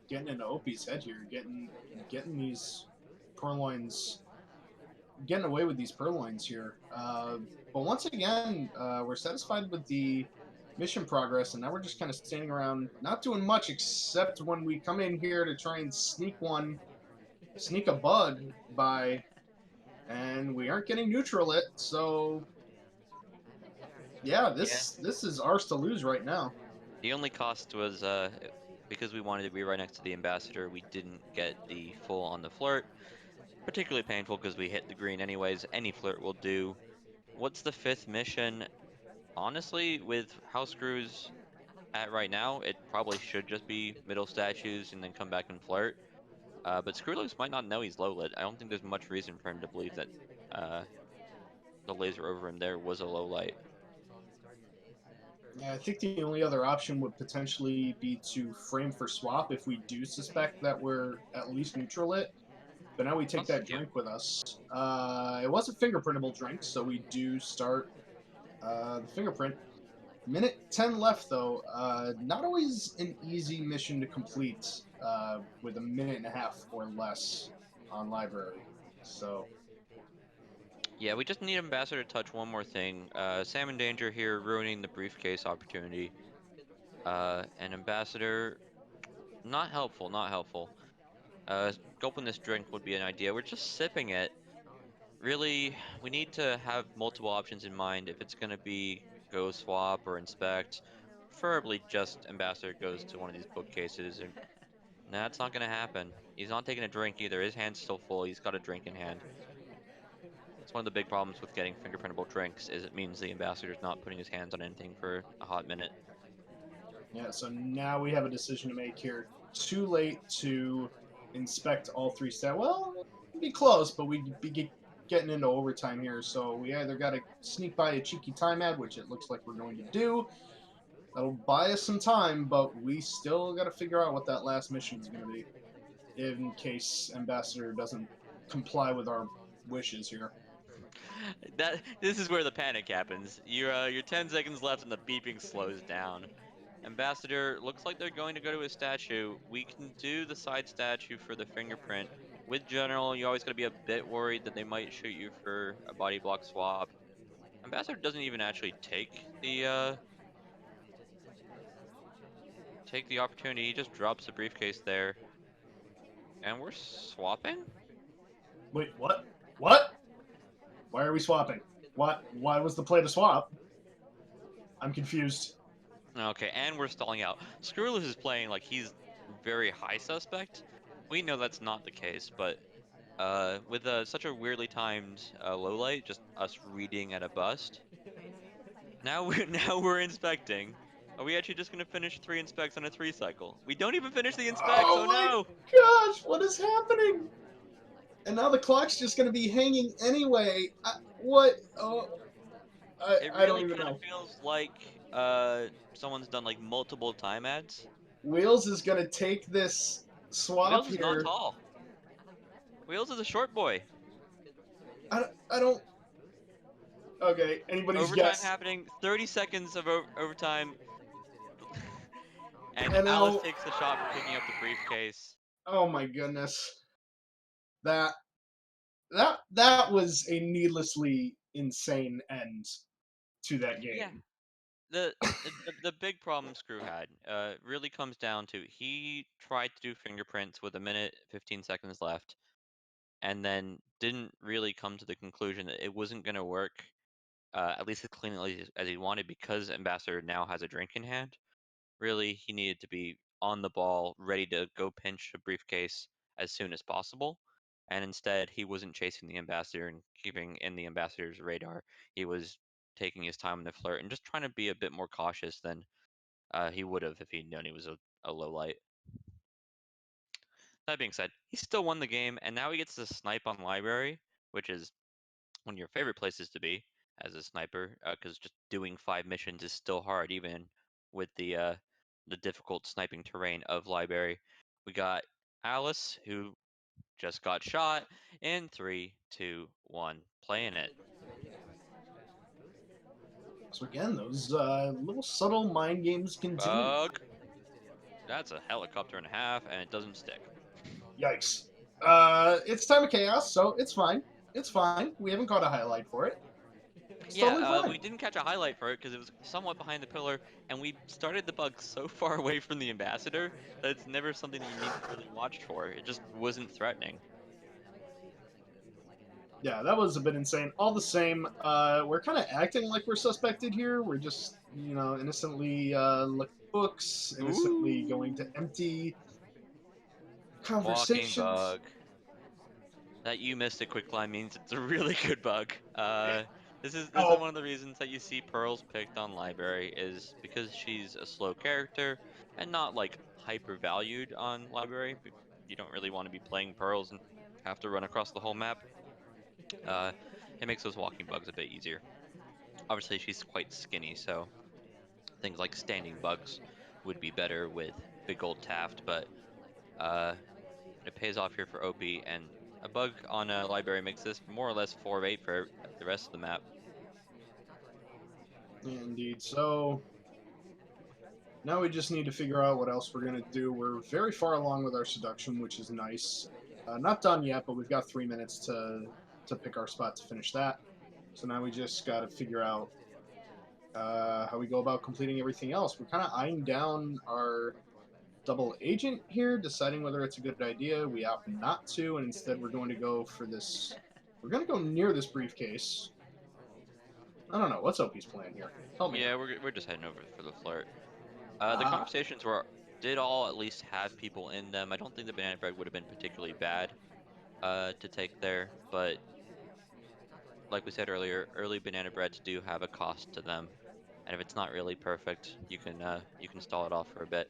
getting into Opie's head here, getting these purloins, getting away with these purloins here. But once again, we're satisfied with the mission progress, and now we're just kind of standing around, not doing much except when we come in here to try and sneak a bug by, and we aren't getting neutral it. So yeah, this is ours to lose right now. The only cost was because we wanted to be right next to the ambassador, we didn't get the full on the flirt. Particularly painful because we hit the green anyways. Any flirt will do. What's the 5th mission? Honestly, with how Screw's at right now, it probably should just be middle statues and then come back and flirt. But Screwless might not know he's low lit. I don't think there's much reason for him to believe that the laser over him there was a low light. Yeah, I think the only other option would potentially be to frame for swap if we do suspect that we're at least neutral lit. But now we take that drink with us. It was a fingerprintable drink, so we do start the fingerprint. Minute 10 left, though. Not always an easy mission to complete with a minute and a half or less on library. So Yeah, we just need Ambassador to touch one more thing. Sam in danger here, ruining the briefcase opportunity. And Ambassador, not helpful, not helpful. Gulping this drink would be an idea. We're just sipping it. Really, we need to have multiple options in mind if it's going to be go swap or inspect. Preferably just Ambassador goes to one of these bookcases, and that's not going to happen. He's not taking a drink either. His hand's still full. He's got a drink in hand. It's one of the big problems with getting fingerprintable drinks is it means the Ambassador's not putting his hands on anything for a hot minute. yeah, so now we have a decision to make here. Too late to inspect all 3 stats. Well, it'd be close, but we'd be getting into overtime here. So we either got to sneak by a cheeky time ad, which it looks like we're going to do. That'll buy us some time, but we still got to figure out what that last mission is going to be, in case Ambassador doesn't comply with our wishes here. This is where the panic happens. You're 10 seconds left and the beeping slows down. Ambassador, looks like they're going to go to a statue. We can do the side statue for the fingerprint. With General, you always gotta be a bit worried that they might shoot you for a body block swap. Ambassador doesn't even actually take the opportunity. He just drops the briefcase there. And we're swapping? Wait, what? What? Why are we swapping? What? Why was the play to swap? I'm confused. Okay, and we're stalling out. SkrewwL00se is playing like he's very high suspect. We know that's not the case, but with such a weirdly timed low light, just us reading at a bust. Now we're inspecting. Are we actually just gonna finish 3 inspects on a 3 cycle? We don't even finish the inspects. Oh no! Gosh, what is happening? And now the clock's just going to be hanging anyway. What? Oh, I don't even know. It really kind of feels like someone's done like multiple time ads. Wheels is going to take this swap Wheels is here. not tall. Wheels is a short boy. I don't. Okay, anybody's Overtime guess. happening. 30 seconds of overtime. And And Alice now, takes the shot for picking up the briefcase. oh my goodness, that that was a needlessly insane end to that Yeah. game. The big problem Screw had really comes down to he tried to do fingerprints with a minute 15 seconds left, and then didn't really come to the conclusion that it wasn't going to work, at least as cleanly as he wanted, because Ambassador now has a drink in hand. Really, he needed to be on the ball, ready to go pinch a briefcase as soon as possible. And instead, he wasn't chasing the ambassador and keeping in the ambassador's radar. He was taking his time in the flirt and just trying to be a bit more cautious than he would have if he'd known he was a low light. That being said, he still won the game, and now he gets to snipe on library, which is one of your favorite places to be as a sniper, because just doing 5 missions is still hard, even with the difficult sniping terrain of library. We got Alice, who just got shot in 3, 2, 1, playing it. So again, those little subtle mind games continue. Bug. That's a helicopter and a half, and it doesn't stick. Yikes. It's time of chaos, so it's fine. It's fine. We haven't got a highlight for it. It's Yeah, totally fine. we didn't catch a highlight for it because it was somewhat behind the pillar, and we started the bug so far away from the ambassador that it's never something that you need to really watch for. It just wasn't threatening. Yeah, that was a bit insane. All the same, we're kind of acting like we're suspected here. We're just, innocently looking at books, innocently going to Ooh. empty Walking conversations. bug. That you missed a quick line means it's a really good bug. This is Oh, one of the reasons that you see Pearl's picked on library is because she's a slow character and not like hyper valued on library. But you don't really want to be playing Pearls and have to run across the whole map. Uh, it makes those walking bugs a bit easier. Obviously, she's quite skinny, so things like standing bugs would be better with big old Taft, but uh, it pays off here for OP, and a bug on a library makes this more or less 4 of 8 for the rest of the map. indeed. So now we just need to figure out what else we're going to do. We're very far along with our seduction, which is nice. Not done yet, but we've got 3 minutes to pick our spot to finish that. So now we just got to figure out how we go about completing everything else. We're kind of eyeing down our double agent here, deciding whether it's a good idea. We opt not to, and instead we're going to go for this. We're going to go near this briefcase. I don't know. What's Opie's plan here? Help me Yeah, out. we're just heading over for the flirt. The Ah, conversations did all at least have people in them. I don't think the banana bread would have been particularly bad to take there, but like we said earlier, early banana breads do have a cost to them, and if it's not really perfect, you can stall it off for a bit.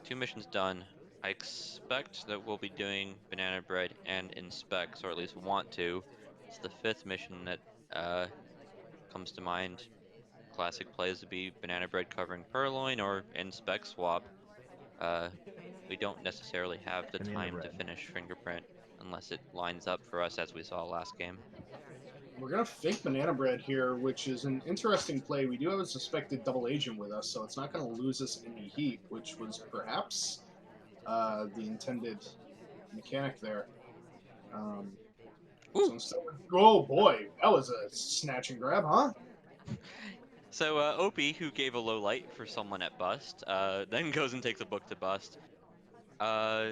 2 missions done. I expect that we'll be doing banana bread and inspects, or at least want to. It's the 5th mission that uh, comes to mind. Classic plays would be banana bread covering purloin or inspect swap. Uh, we don't necessarily have the Banana time to bread. finish fingerprint unless it lines up for us as we saw last game. we're going to fake banana bread here, which is an interesting play. We do have a suspected double agent with us, so it's not going to lose us any heat, which was perhaps the intended mechanic there. Um, so Ooh! instead, oh boy, that was a snatch and grab, huh? So Opie, who gave a low light for someone at bust, then goes and takes a book to bust. Uh,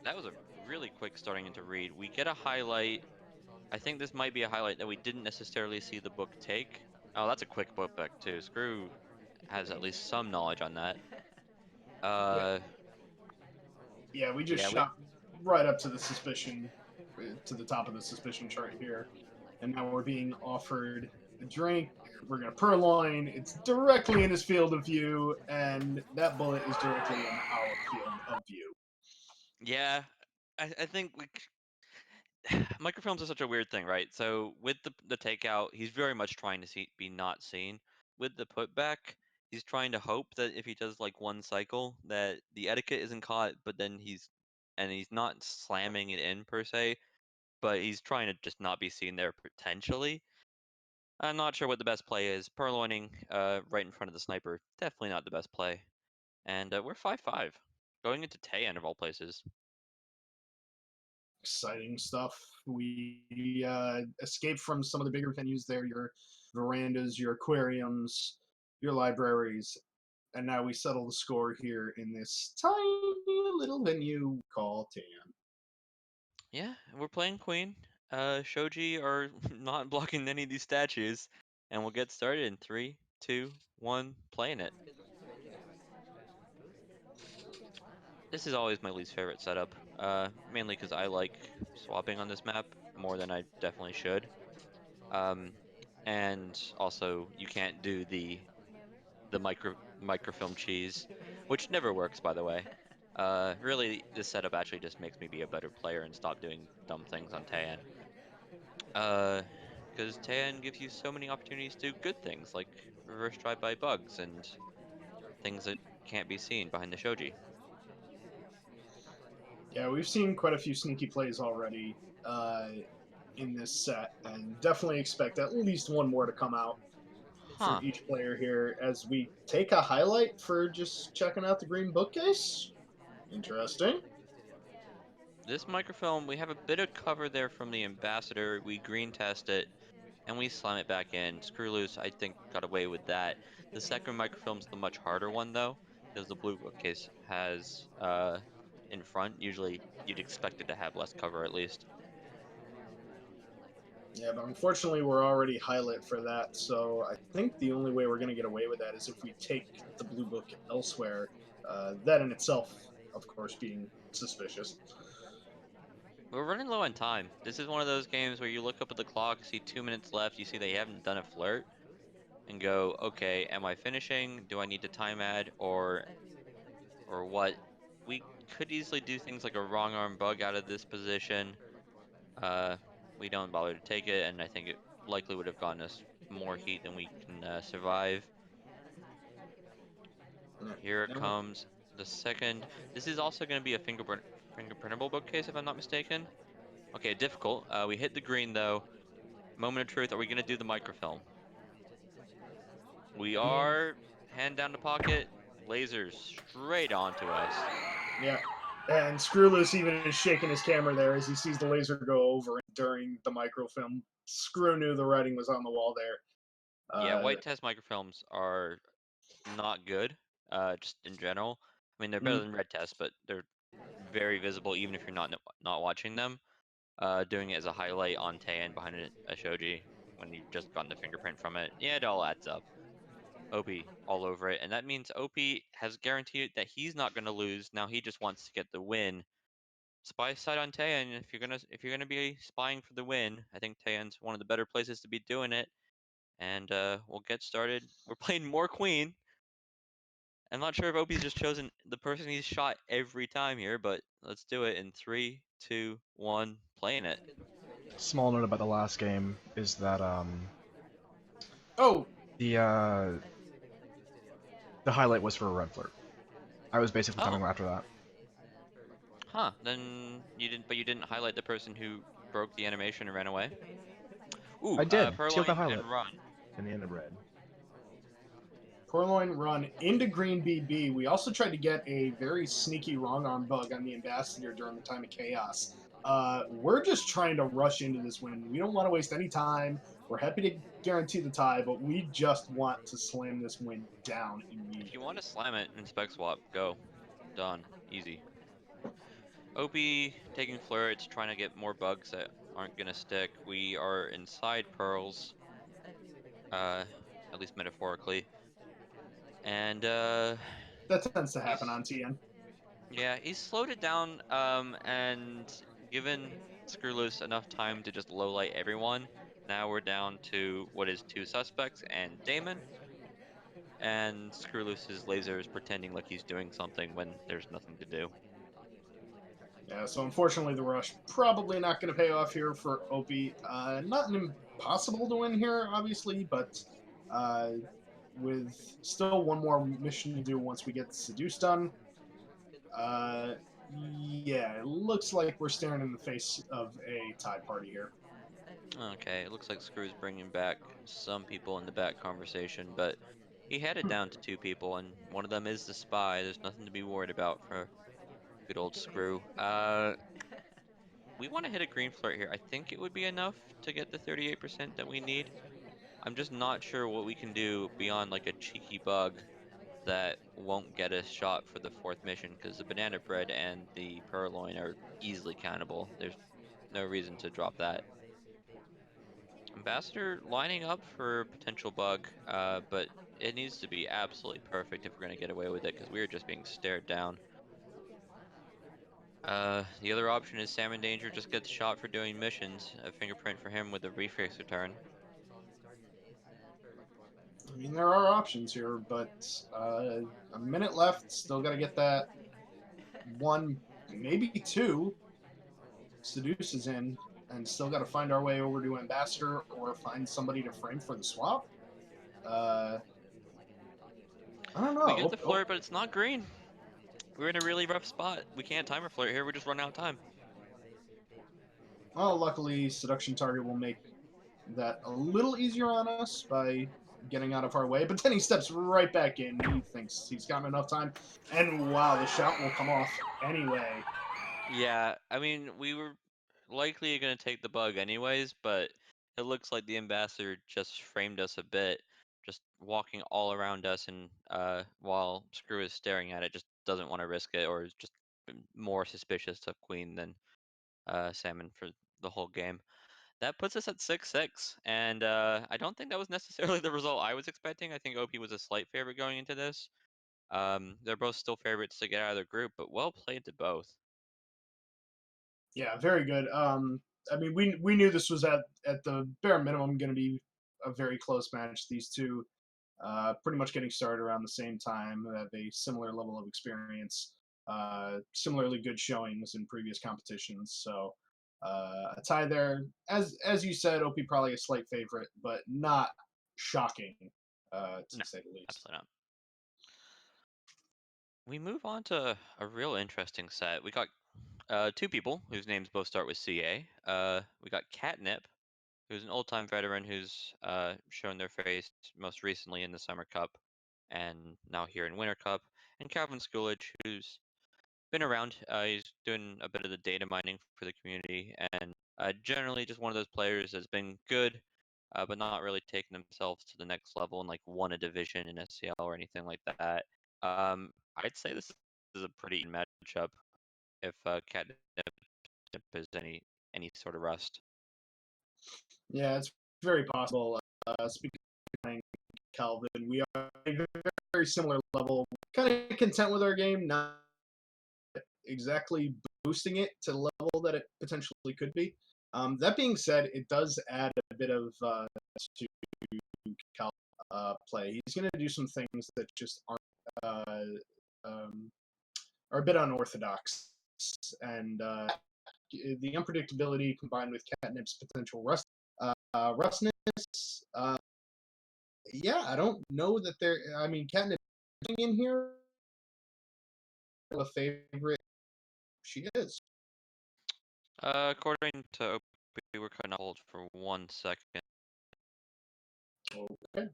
that was a really quick starting into read. We get a highlight. I think this might be a highlight that we didn't necessarily see the book take. Oh, that's a quick book back too. Screw has at least some knowledge on that. Yeah, Uh, yeah, we just yeah, shot right up to the suspicion, to the top of the suspicion chart here, and now we're being offered a drink. We're gonna purloin. It's directly in his field of view, and that bullet is directly in our field of view. yeah. I think like microfilms are such a weird thing, right? So with the takeout, he's very much trying to be not seen. With the putback, he's trying to hope that if he does like one cycle, that the etiquette isn't caught, but then he's not slamming it in per se, but he's trying to just not be seen there potentially. I'm not sure what the best play is. Purloining right in front of the sniper, definitely not the best play. And we're 5-5, going into Taean of all places. Exciting stuff. We escaped from some of the bigger venues there, your verandas, your aquariums, your libraries, and now we settle the score here in this tiny little venue called Taean. Yeah, we're playing Queen. Shoji are not blocking any of these statues, and we'll get started in 3, 2, 1, playing it. This is always my least favorite setup, mainly because I like swapping on this map more than I definitely should. And also you can't do the microfilm cheese, which never works, by the way. Really, this setup actually just makes me be a better player and stop doing dumb things on Taean. Because Taean gives you so many opportunities to do good things, like reverse drive-by bugs and things that can't be seen behind the shoji. Yeah, we've seen quite a few sneaky plays already in this set, and definitely expect at least one more to come out from Huh. each player here as we take a highlight for just checking out the green bookcase. Interesting. This microfilm, we have a bit of cover there from the ambassador. We green test it, and we slam it back in. skrewwL00se, I think, got away with that. The second microfilm's the much harder one, though, because the blue bookcase has in front. Usually, you'd expect it to have less cover, at least. Yeah, but unfortunately, we're already highlight for that, so I think the only way we're going to get away with that is if we take the blue book elsewhere. That in itself, of course, being suspicious. We're running low on time. This is one of those games where you look up at the clock, see 2 minutes left, you see they haven't done a flirt, and go, okay, am I finishing? Do I need to time add, or what? We could easily do things like a wrong arm bug out of this position. Uh, we don't bother to take it, and I think it likely would have gotten us more heat than we can survive. Here it No. comes. The second. This is also going to be a fingerprintable bookcase, if I'm not mistaken. Okay, difficult. We hit the green though. Moment of truth. Are we going to do the microfilm? We are. Hand down the pocket. Lasers straight onto us. Yeah. And skrewwL00se even is shaking his camera there as he sees the laser go over it during the microfilm. Screw knew the writing was on the wall there. Yeah, white test microfilms are not good, just in general. I mean, they're better than red tests, but they're very visible even if you're not watching them. Doing it as a highlight on Taean behind a shoji when you've just gotten the fingerprint from it, yeah, it all adds up. OP all over it, and that means OP has guaranteed that he's not going to lose. Now he just wants to get the win. Spy side on Taean. If you're gonna be spying for the win, I think Taean's one of the better places to be doing it. And we'll get started. We're playing more Queen. I'm not sure if OP's just chosen the person he's shot every time here, but let's do it in 3, 2, 1, playing it. Small note about the last game is that Oh, the highlight was for a red flirt. I was basically Oh, timing after that. huh. Then you didn't highlight the person who broke the animation and ran away. Ooh, I did. Teal that Purloin highlight. and run. In the end of red. Purloin run into green BB. We also tried to get a very sneaky wrong arm bug on the ambassador during the time of chaos. We're just trying to rush into this win. We don't want to waste any time. We're happy to guarantee the tie, but we just want to slam this win down If you immediately. want to slam it and spec swap, go. Done. Easy. OP taking flirts, trying to get more bugs that aren't gonna stick. We are inside pearls, at least metaphorically. And That tends to happen he's on TN. yeah, he's slowed it down, and given skrewwL00se enough time to just low light everyone. Now we're down to what is 2 suspects and Damon, and skrewwL00se's laser is pretending like he's doing something when there's nothing to do. Yeah, so unfortunately, the rush probably not going to pay off here for Opie. Not an impossible to win here, obviously, but uh, with still one more mission to do once we get Seduce done. Yeah, it looks like we're staring in the face of a tie party here. Okay, it looks like Screw's bringing back some people in the back conversation, but he had it down to two people, and one of them is the spy. There's nothing to be worried about for good old Screw. We want to hit a green flirt here. I think it would be enough to get the 38% that we need. I'm just not sure what we can do beyond like a cheeky bug that won't get us shot for the fourth mission, because the banana bread and the purloin are easily countable. There's no reason to drop that. Ambassador lining up for potential bug, but it needs to be absolutely perfect if we're going to get away with it, because we are just being stared down. The other option is Salmon Danger just gets shot for doing missions. A fingerprint for him with a refix return. I mean, there are options here, but a minute left. Still got to get that one, maybe two seduces in, and still got to find our way over to Ambassador or find somebody to frame for the swap. I don't We know. get the flirt, but it's not green. We're in a really rough spot. We can't time a flirt here. We're just running out of time. Well, luckily, Seduction Target will make that a little easier on us by getting out of our way, but then he steps right back in. He thinks he's got enough time, and wow, the shot will come off anyway. Yeah, I mean, we were likely going to take the bug anyways, but it looks like the ambassador just framed us a bit, just walking all around us, and while Screw is staring at it, just doesn't want to risk it, or is just more suspicious of Queen than Salmon for the whole game. That puts us at 6-6, and I don't think that was necessarily the result I was expecting. I think OP was a slight favorite going into this. They're both still favorites to get out of their group, but well played to both. Yeah, very good. I mean, we knew this was at the bare minimum going to be a very close match. These two, pretty much getting started around the same time, have a similar level of experience, similarly good showings in previous competitions. So a tie there, as you said, OP probably a slight favorite, but not shocking, to No, say the least. absolutely not. We move on to a real interesting set. We got two people whose names both start with CA. We got Catnip, who's an old-time veteran who's shown their face most recently in the Summer Cup and now here in Winter Cup, and Calvin Schoolidge, who's been around. He's doing a bit of the data mining for the community, and generally just one of those players that's been good, but not really taken themselves to the next level and like won a division in SCL or anything like that. I'd say this is a pretty even matchup if Catnip is any sort of rust. Yeah, it's very possible. Speaking of Calvin, we are a very similar level. Kind of content with our game, not exactly boosting it to the level that it potentially could be. That being said, it does add a bit of to Cal play. He's going to do some things that just are a bit unorthodox, and the unpredictability combined with Catnip's potential rustness. Yeah, I don't know that there. I mean, Catnip in here a favorite. She is. According to OP, we're cutting hold for 1 second. Okay.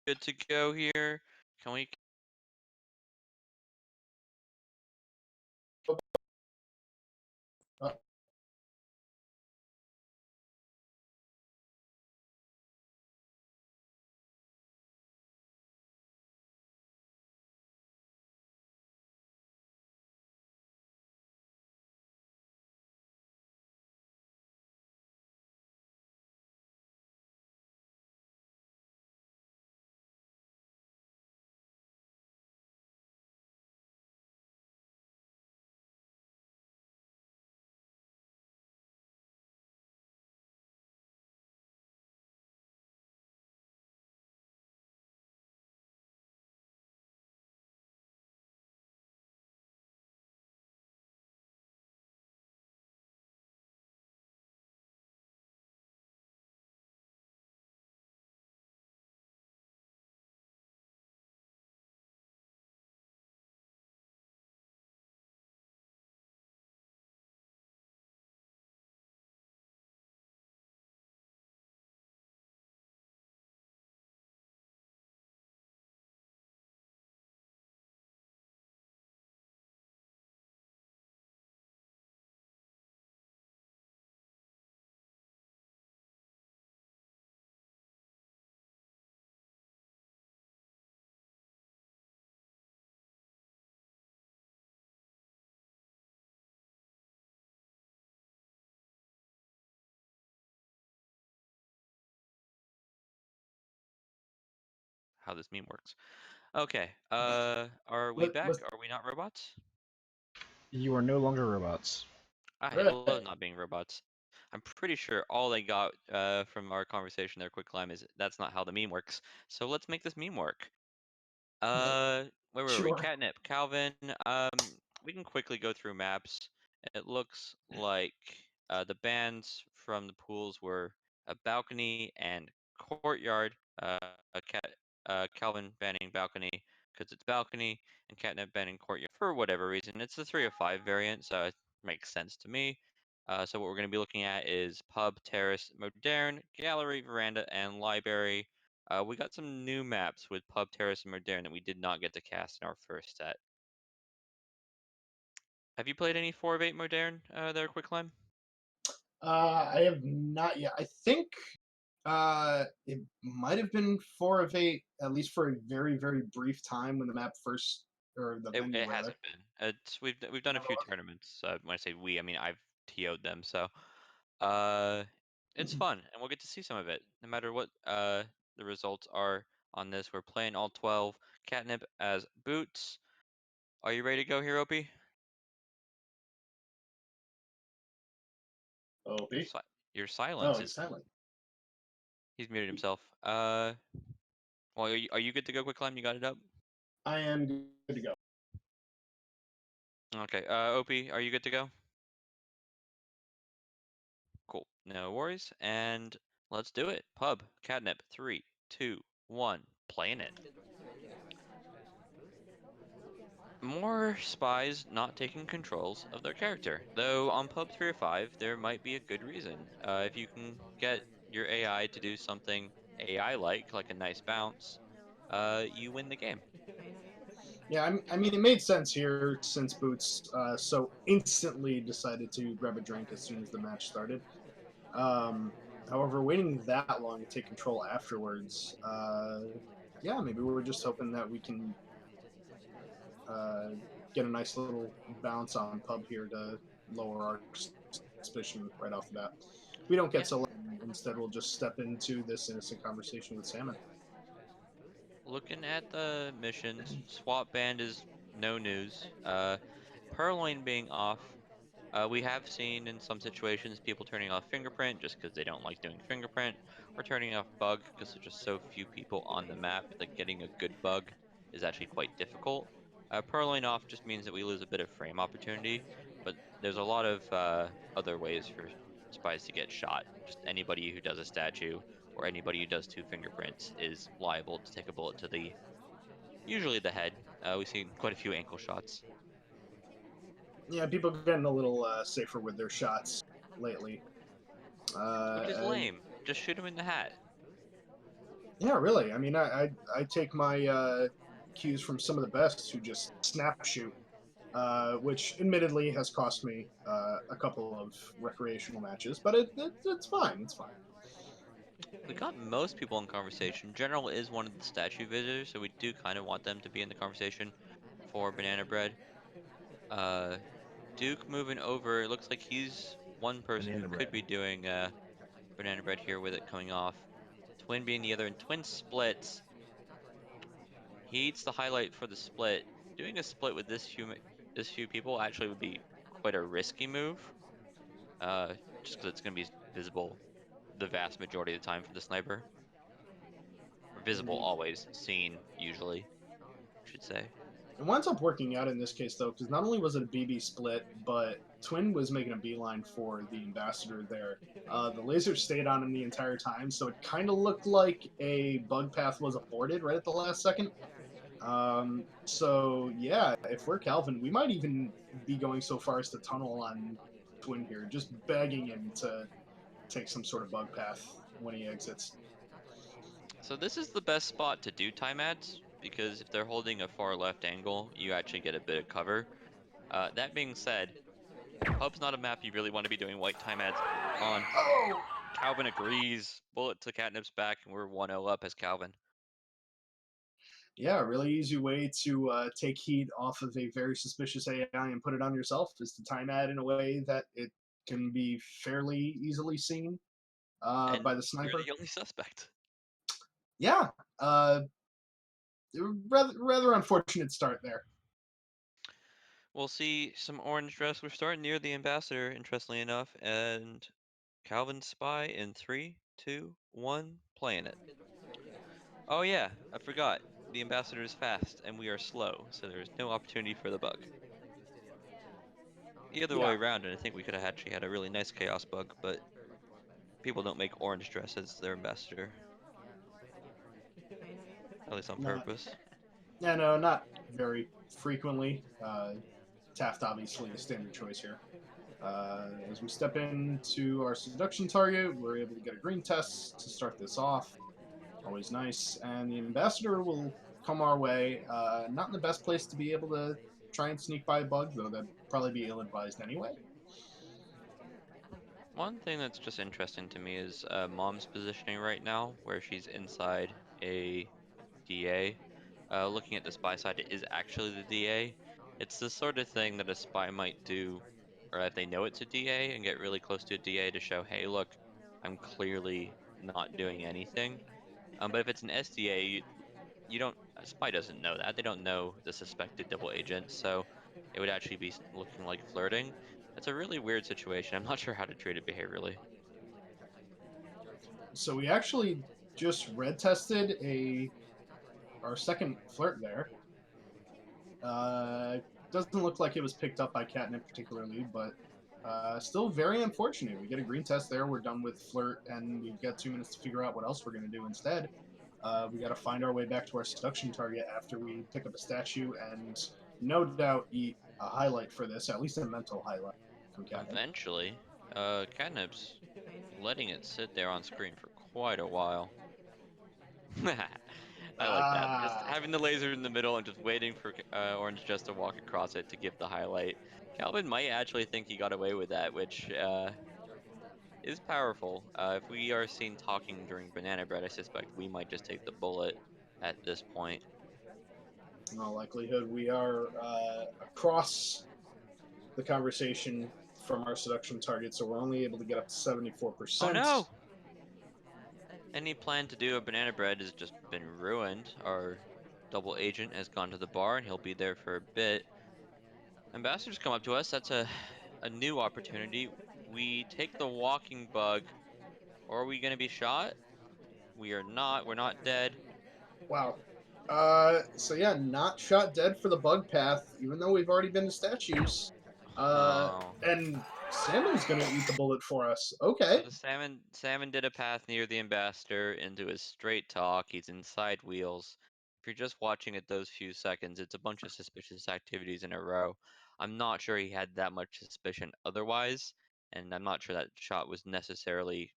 Good to go here. Can we? Uh, how this meme works. Okay. Are we back? Are we not robots? You are no longer robots. I Right. love not being robots. I'm pretty sure all they got from our conversation there, quick climb, is that's not how the meme works. So let's make this meme work. Where were we? Sure. Catnip, Calvin. We can quickly go through maps. It looks like the bans from the pools were a balcony and courtyard. Calvin banning balcony because it's balcony, and Catnip banning courtyard for whatever reason. It's the 3 of 5 variant, so it makes sense to me. So what we're going to be looking at is pub, terrace, More-Daren, gallery, veranda, and library. We got some new maps with pub, terrace, and More-Daren that we did not get to cast in our first set. Have you played any 4 of 8 More-Daren there, Quick Climb? I have not yet. I think it might have been 4 of 8, at least for a very, very brief time when the map first, or the venue It rather. hasn't been. We've done a few tournaments. When I say we, I mean I've TO'd them. So it's fun, and we'll get to see some of it. No matter what the results are on this, we're playing all 12. Catnip as boots. Are you ready to go here, Opie? Opie? Your silence he's is. silent. He's muted himself. Well, are you good to go, Quick Climb? You got it up? I am good to go. Okay. Opie, are you good to go? Cool. No worries. And let's do it. Pub, Catnip, 3, 2, 1, playing it. More spies not taking controls of their character. Though on Pub 3 or 5, there might be a good reason. If you can get your AI to do something AI-like a nice bounce, you win the game. Yeah, I mean, it made sense here since Boots so instantly decided to grab a drink as soon as the match started. However, waiting that long to take control afterwards, yeah, maybe we're just hoping that we can get a nice little bounce on Pub here to lower our suspicion right off the bat. We don't get so lucky. Instead, we'll just step into this innocent conversation with Salmon. Looking at the missions, Swap Band is no news. Purloin being off, we have seen in some situations people turning off Fingerprint just because they don't like doing Fingerprint, or turning off Bug because there's just so few people on the map that getting a good bug is actually quite difficult. Purloin off just means that we lose a bit of frame opportunity, but there's a lot of other ways for spies to get shot. Just anybody who does a statue or anybody who does 2 fingerprints is liable to take a bullet to the usually the head. We've seen quite a few ankle shots. Yeah, people getting a little safer with their shots lately. Which is lame. Just shoot him in the hat. Yeah, really. I mean, I take my cues from some of the best who just snap shoot, which admittedly has cost me a couple of recreational matches, but it's fine. It's fine. We got most people in conversation. General is one of the statue visitors, so we do kind of want them to be in the conversation for Banana Bread. Duke moving over. It looks like he's one person who could be doing Banana Bread here with it coming off. Twin being the other, and Twin splits. He eats the highlight for the split. Doing a split with this few people actually would be quite a risky move. Just because it's going to be visible the vast majority of the time for the sniper. Or visible Indeed. always, seen usually, I should say. It winds up working out in this case though, because not only was it a BB split, but Twin was making a beeline for the ambassador there. The laser stayed on him the entire time, so it kind of looked like a bug path was aborted right at the last second. So yeah, if we're Calvin, we might even be going so far as to tunnel on Twin here, just begging him to take some sort of bug path when he exits. So this is the best spot to do time ads, because if they're holding a far left angle, you actually get a bit of cover. That being said, Pub's not a map you really want to be doing white time ads on. Oh! Calvin agrees. Bullet to Catnip's back, and we're 1-0 up as Calvin. Yeah, a really easy way to take heat off of a very suspicious AI and put it on yourself is to time ad in a way that it can be fairly easily seen by the sniper. You're the only suspect. Yeah, rather unfortunate start there. We'll see some orange dress. We're starting near the ambassador, interestingly enough, and Calvin spy in 3, 2, 1, playing it. Oh yeah, I forgot. The ambassador is fast and we are slow, so there's no opportunity for the bug. The other way Yeah. around, and I think we could have actually had a really nice chaos bug, but people don't make orange dress as their ambassador. At least on Not, purpose. yeah, no, not very frequently. Taft obviously the standard choice here. As we step into our seduction target, we're able to get a green test to start this off. Always nice. And the ambassador will come our way. Not in the best place to be able to try and sneak by a bug, though that'd probably be ill-advised anyway. One thing that's just interesting to me is Mom's positioning right now, where she's inside a DA. Looking at the spy side, it is actually the DA. It's the sort of thing that a spy might do, or if they know it's a DA and get really close to a DA to show, hey, look, I'm clearly not doing anything. But if it's an SDA, you don't, a spy doesn't know that. They don't know the suspected double agent, so it would actually be looking like flirting. It's a really weird situation. I'm not sure how to treat it behaviorally. So we actually just red tested our second flirt there. Doesn't look like it was picked up by catnip particularly, but still very unfortunate. We get a green test there. We're done with flirt, and we've got 2 minutes to figure out what else we're going to do instead. We got to find our way back to our seduction target after we pick up a statue and no doubt eat a highlight for this, at least a mental highlight from catnip. Eventually, Catnip's letting it sit there on screen for quite a while. I like that. Just having the laser in the middle and just waiting for Orange just to walk across it to give the highlight. Calvin might actually think he got away with that, which is powerful. If we are seen talking during Banana Bread, I suspect we might just take the bullet at this point. In all likelihood, we are across the conversation from our seduction target, so we're only able to get up to 74%. Oh no! Any plan to do a Banana Bread has just been ruined. Our double agent has gone to the bar and he'll be there for a bit. Ambassadors come up to us. That's a new opportunity. We take the walking bug, or are we going to be shot? We are not. We're not dead. Wow. So yeah, not shot dead for the bug path, even though we've already been to statues. Oh. And Salmon's gonna eat the bullet for us. Okay. So the salmon did a path near the ambassador into his straight talk. He's inside wheels. If you're just watching it those few seconds, it's a bunch of suspicious activities in a row. I'm not sure he had that much suspicion otherwise, and I'm not sure that shot was necessarily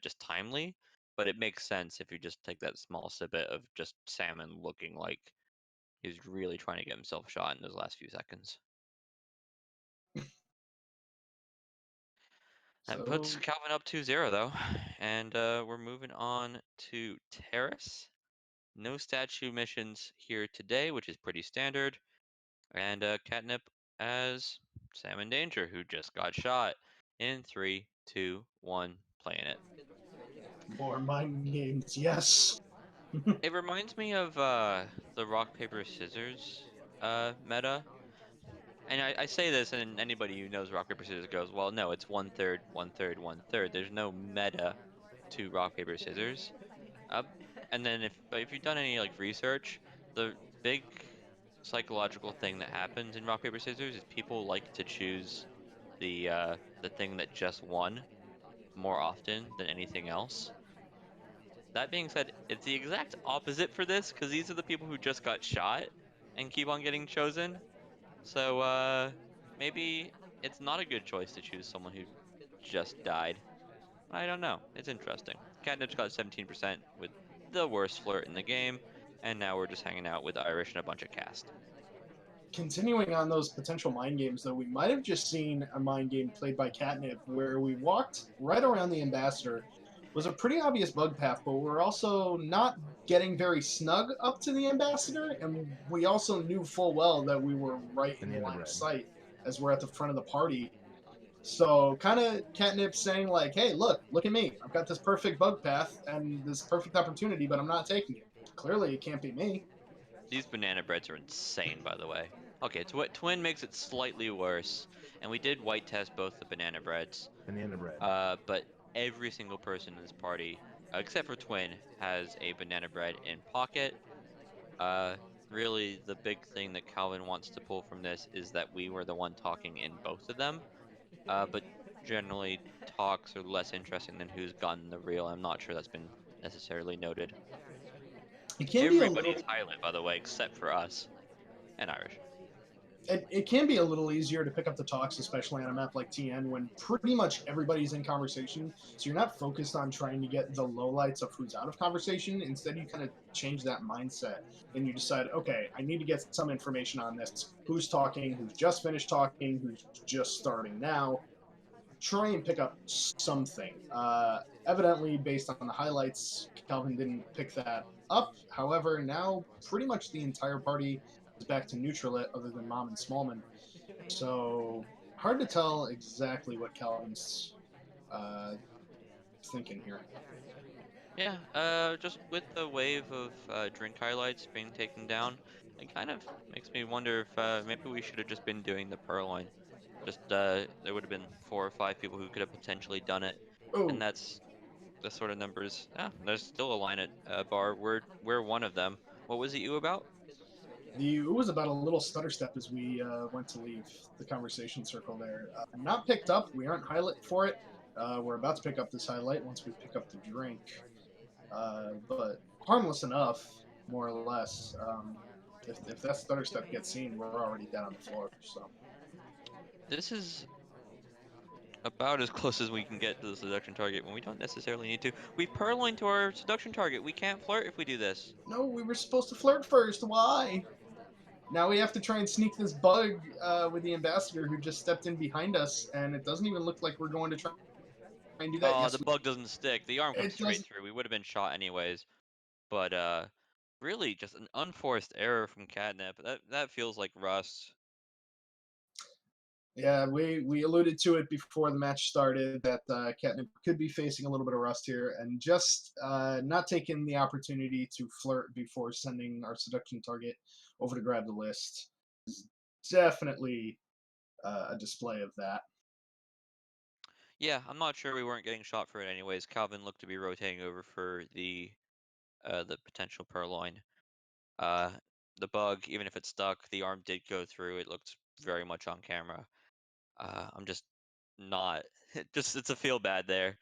just timely, but it makes sense if you just take that small snippet of just salmon looking like he was really trying to get himself shot in those last few seconds. That puts So Calvin up 2-0 though, and we're moving on to Terrace. No statue missions here today, which is pretty standard, and Catnip as Sam in Danger, who just got shot in 3, 2, 1, playing it. more mind games, yes. It reminds me of the rock paper scissors meta. And I say this, and anybody who knows rock paper scissors goes, well, no, it's 1/3, 1/3, 1/3. There's no meta to rock paper scissors. Uh, and then if you've done any like research, the big psychological thing that happens in rock paper scissors is people like to choose the thing that just won more often than anything else. That being said, it's the exact opposite for this because these are the people who just got shot and keep on getting chosen. So maybe it's not a good choice to choose someone who just died. I don't know. It's interesting. Catnip's got 17% with the worst flirt in the game, and now we're just hanging out with Irish and a bunch of cast. Continuing on those potential mind games, though, we might have just seen a mind game played by Catnip where we walked right around the ambassador. It was a pretty obvious bug path, but we're also not getting very snug up to the ambassador, and we also knew full well that we were right in the line of sight as we're at the front of the party. So kind of Catnip saying like, hey, look at me. I've got this perfect bug path and this perfect opportunity, but I'm not taking it. Clearly it can't be me. These banana breads are insane, by the way. Okay, Twin makes it slightly worse, and we did white test both the banana breads. Banana bread. But every single person in this party, except for Twin, has a banana bread in pocket. Really, the big thing that Calvin wants to pull from this is that we were the one talking in both of them. But generally, talks are less interesting than who's gotten the real. I'm not sure that's been necessarily noted. It can be a Everybody little. is highlight, by the way, except for us and Irish. It can be a little easier to pick up the talks, especially on a map like TN, when pretty much everybody's in conversation. So you're not focused on trying to get the lowlights of who's out of conversation. Instead, you kind of change that mindset and you decide, okay, I need to get some information on this. Who's talking? Who's just finished talking? Who's just starting now? Try and pick up something. Evidently, based on the highlights, Calvin didn't pick that up. However, now pretty much the entire party is back to neutral other than Mom and Smallman. So hard to tell exactly what Calvin's thinking here. Yeah, just with the wave of drink highlights being taken down, it kind of makes me wonder if maybe we should have just been doing the Purloin. Just there would have been 4 or 5 people who could have potentially done it, and Oh, that's the sort of numbers. Ah, there's still a line at bar. We're one of them. What was it you about? it was about a little stutter step as we went to leave the conversation circle there. Not picked up. We aren't highlight for it. We're about to pick up this highlight once we pick up the drink. But harmless enough, more or less. If that stutter step gets seen, we're already down on the floor. So This is about as close as we can get to the seduction target when we don't necessarily need to. We purloined to our seduction target. We can't flirt if we do this. no, we were supposed to flirt first. Why? Now we have to try and sneak this bug with the ambassador who just stepped in behind us, and it doesn't even look like we're going to try and do that. Oh, Yes, the bug doesn't stick. The arm comes it straight doesn't. through. We would have been shot anyways. But really just an unforced error from Catnip. That feels like rust. Yeah, we alluded to it before the match started that Catnip could be facing a little bit of rust here, and just not taking the opportunity to flirt before sending our seduction target over to grab the list is definitely a display of that. Yeah, I'm not sure we weren't getting shot for it anyways. Calvin looked to be rotating over for the potential purloin. Uh, the bug, even if it stuck, the arm did go through. It looked very much on camera. I'm just not. It's a feel bad there.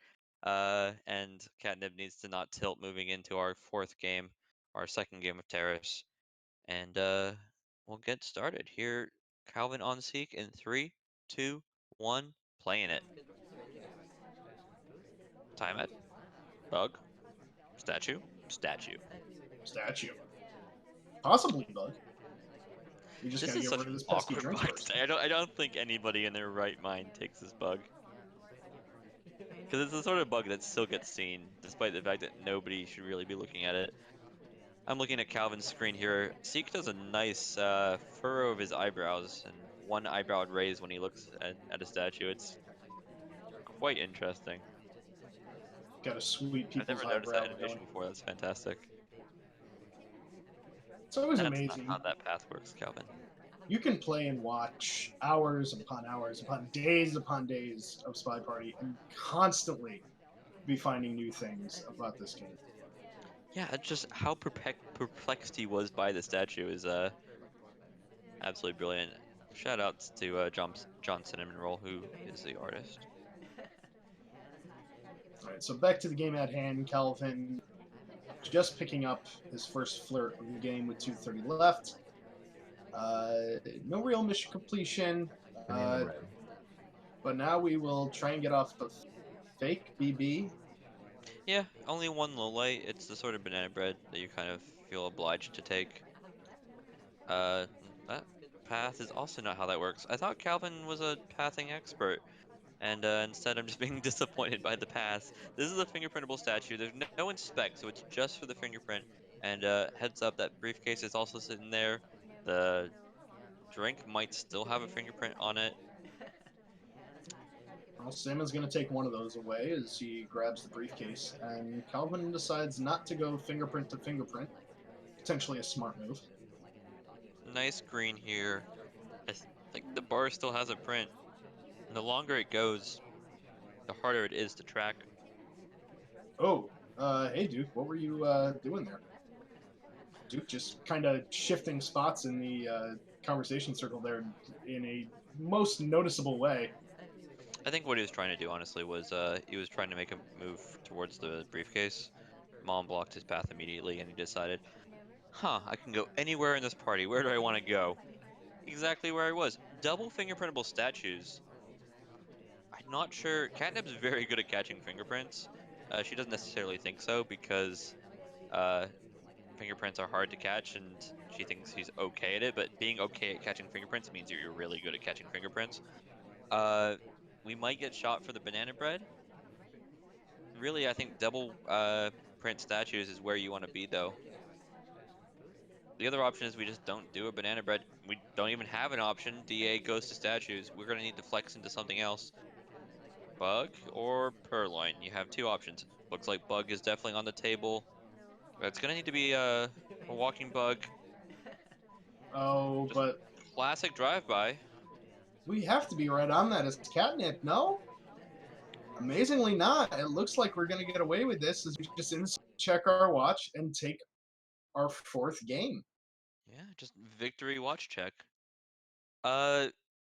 And Catnip needs to not tilt moving into our 4th game, our 2nd game of Terrace. And we'll get started here. Calvin on Seek in 3, 2, 1, playing it. Time it. Bug. Statue. Statue. Statue. Possibly bug. We just This gotta is get such rid of an this pesky awkward drink bug. first. I don't think anybody in their right mind takes this bug. Because it's the sort of bug that still gets seen, despite the fact that nobody should really be looking at it. I'm looking at Calvin's screen here. Seek does a nice furrow of his eyebrows, and one eyebrow raised when he looks at a statue. It's quite interesting. Got a sweet I've people's never noticed that eyebrow animation going. before. That's fantastic. It's always That's not amazing. how that path works, Calvin. You can play and watch hours upon days of SpyParty and constantly be finding new things about this game. Yeah, it's just how perplexed he was by the statue is absolutely brilliant. Shout outs to John Cinnamon Roll, who is the artist. All right, so back to the game at hand. Calvin just picking up his first flirt of the game with 2:30 left. No real mission completion, Banana bread. but now we will try and get off the fake BB. Yeah, only one low light. It's the sort of banana bread that you kind of feel obliged to take. That path is also not how that works. I thought Calvin was a pathing expert, and instead I'm just being disappointed by the path. This is a fingerprintable statue. There's no inspect, so it's just for the fingerprint. And heads up, that briefcase is also sitting there. The drink might still have a fingerprint on it. Well, Salmon's going to take one of those away as he grabs the briefcase, and Calvin decides not to go fingerprint to fingerprint. Potentially a smart move. nice green here. Like the bar still has a print. And the longer it goes, the harder it is to track. Oh, hey Duke, what were you doing there? Duke just kind of shifting spots in the conversation circle there in a most noticeable way. I think what he was trying to do, honestly, was he was trying to make a move towards the briefcase. Mom blocked his path immediately, and he decided, huh, I can go anywhere in this party. Where do I want to go? Exactly where I was. Double fingerprintable statues. I'm not sure. Catnip's very good at catching fingerprints. She doesn't necessarily think so because uh, fingerprints are hard to catch, and she thinks he's okay at it. But being okay at catching fingerprints means you're really good at catching fingerprints. Uh, we might get shot for the banana bread. Really, I think double print statues is where you want to be, though. The other option is we just don't do a banana bread. We don't even have an option. DA goes to statues. We're gonna need to flex into something else. Bug or Purloin? You have two options. Looks like Bug is definitely on the table. It's gonna need to be a walking bug. Oh, Just but classic drive-by. we have to be right on that as catnip, no? Amazingly not. It looks like we're going to get away with this as we just check our watch and take our fourth game. Yeah, just victory watch check. Uh,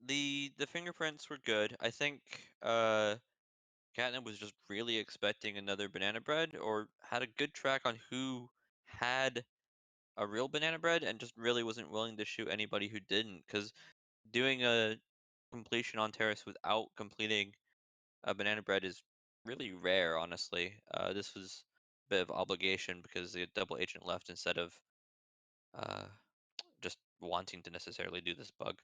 the fingerprints were good. I think Catnip was just really expecting another banana bread, or had a good track on who had a real banana bread, and just really wasn't willing to shoot anybody who didn't. Because doing a completion on Terrace without completing a banana bread is really rare, honestly. This was a bit of obligation because the double agent left instead of uh, just wanting to necessarily do this bug.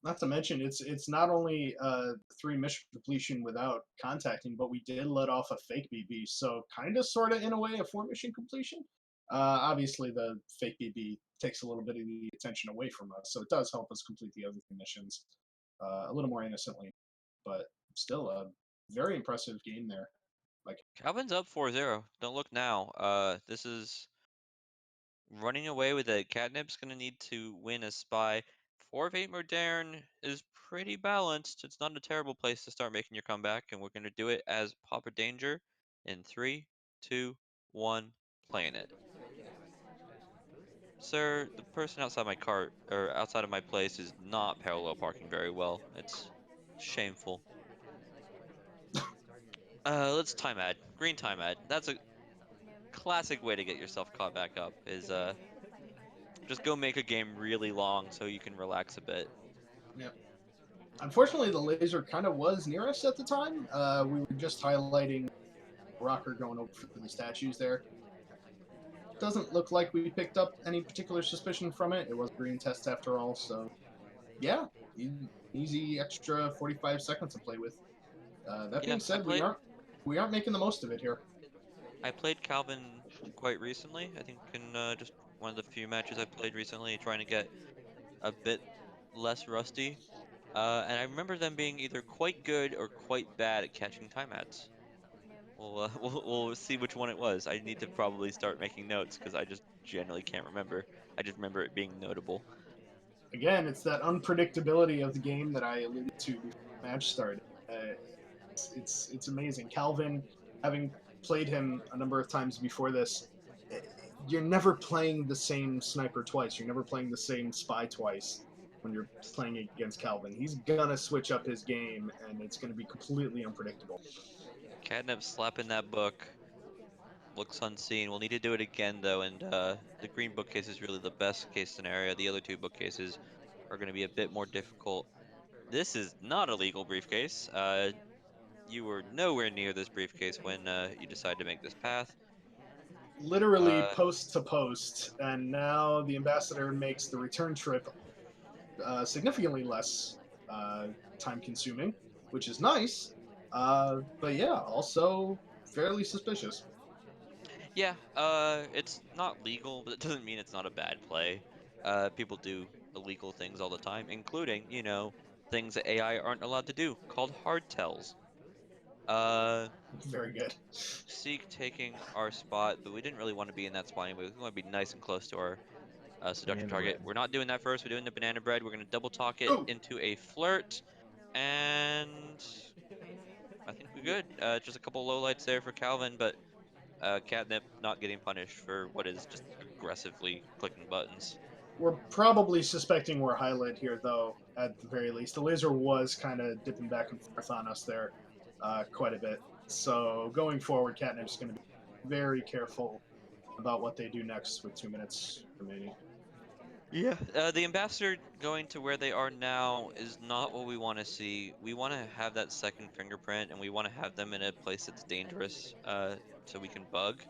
Not to mention, it's not only three mission completion without contacting, but we did let off a fake BB, so kind of, sort of, in a way, a four mission completion. Obviously, the fake BB takes a little bit of the attention away from us, so it does help us complete the other missions a little more innocently, but still a very impressive game there. Like, Calvin's up 4-0. Don't look now. This is running away with it. Catnip's gonna need to win a spy. 4 of 8 More-Daren is pretty balanced. It's not a terrible place to start making your comeback, and we're gonna do it as Papa Danger in 3, 2, 1, playing it. Sir, the person outside my cart, or outside of my place, is not parallel parking very well. It's shameful. Let's time ad. Green time ad. That's a classic way to get yourself caught back up, is just go make a game really long so you can relax a bit. yeah. Unfortunately, the laser kind of was near us at the time. We were just highlighting Rocker going over for the statues there. Doesn't look like we picked up any particular suspicion from it. It was a green test after all, so yeah, easy extra 45 seconds to play with. That Yeah, being said, we aren't making the most of it here. I played Calvin quite recently. I think in just one of the few matches I played recently, trying to get a bit less rusty. And I remember them being either quite good or quite bad at catching time ads. We'll see which one it was. I need to probably start making notes because I just generally can't remember. I just remember it being notable. Again, it's that unpredictability of the game that I alluded to before the match started. It's amazing. Calvin, having played him a number of times before this, you're never playing the same sniper twice. You're never playing the same spy twice when you're playing against Calvin. He's gonna switch up his game, and it's gonna be completely unpredictable. Catnip slapping that book. Looks unseen. We'll need to do it again though, and the green bookcase is really the best case scenario. The other two bookcases are going to be a bit more difficult. This is not a legal briefcase. You were nowhere near this briefcase when you decided to make this path. Literally Uh, post to post, and now the ambassador makes the return trip significantly less uh, time consuming, which is nice. But yeah, also fairly suspicious. yeah, it's not legal, but it doesn't mean it's not a bad play. People do illegal things all the time, including, things that AI aren't allowed to do, called hardtells. Uh, Very good. Seek taking our spot, but we didn't really want to be in that spot anyway. We want to be nice and close to our seduction Banana target. bread. We're not doing that first. We're doing the banana bread. We're going to double talk it Oh, into a flirt, and I think we're good. Just a couple lowlights there for Calvin, but catnip not getting punished for what is just aggressively clicking buttons. we're probably suspecting we're highlight here, though, at the very least. The laser was kind of dipping back and forth on us there quite a bit. So going forward, Catnip's going to be very careful about what they do next with 2 minutes remaining. Yeah, the ambassador going to where they are now is not what we want to see. We want to have that second fingerprint, and we want to have them in a place that's dangerous, so we can bug.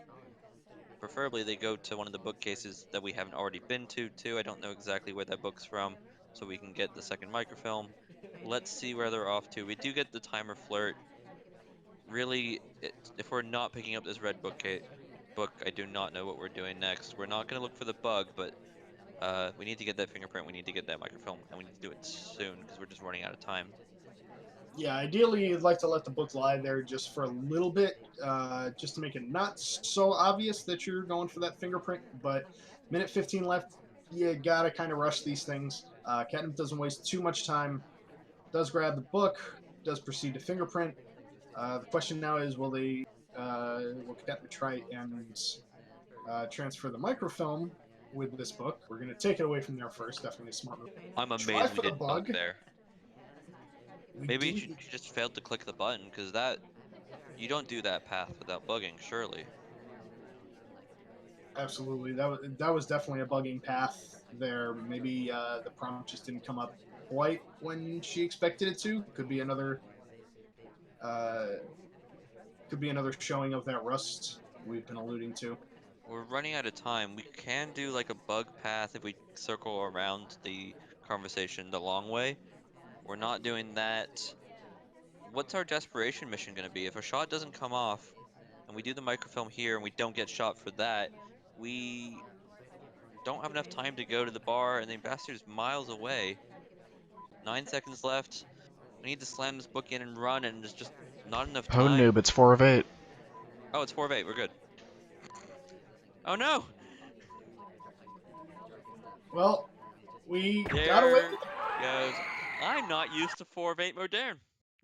Preferably, they go to one of the bookcases that we haven't already been to, too. I don't know exactly where that book's from, so we can get the second microfilm. Let's see where they're off to. We do get the timer flirt. Really, if we're not picking up this red book, I do not know what we're doing next. We're not going to look for the bug, but we need to get that fingerprint, we need to get that microfilm, and we need to do it soon because we're just running out of time. Yeah, ideally, you'd like to let the book lie there just for a little bit, just to make it not so obvious that you're going for that fingerprint. But minute 15 left, you gotta kind of rush these things. Catnip doesn't waste too much time, does grab the book, does proceed to fingerprint. The question now is, will Catnip try and transfer the microfilm with this book? We're going to take it away from there first. Definitely a smart move. I'm Try amazed we for the didn't bug bug. there. We Maybe do. she just failed to click the button because that you don't do that path without bugging, surely. Absolutely. That was definitely a bugging path there. Maybe the prompt just didn't come up quite when she expected it to. Uh, could be another showing of that rust we've been alluding to. We're running out of time. We can do like a bug path if we circle around the conversation the long way. We're not doing that. What's our desperation mission going to be? If a shot doesn't come off and we do the microfilm here and we don't get shot for that, we don't have enough time to go to the bar and the ambassador's miles away. 9 seconds left. We need to slam this book in and run, and there's just not enough Oh time. noob, it's 4 of 8. Oh, it's 4 of 8. We're good. Oh no! Well, we got away. There goes. I'm not used to 4 of 8 More-Daren.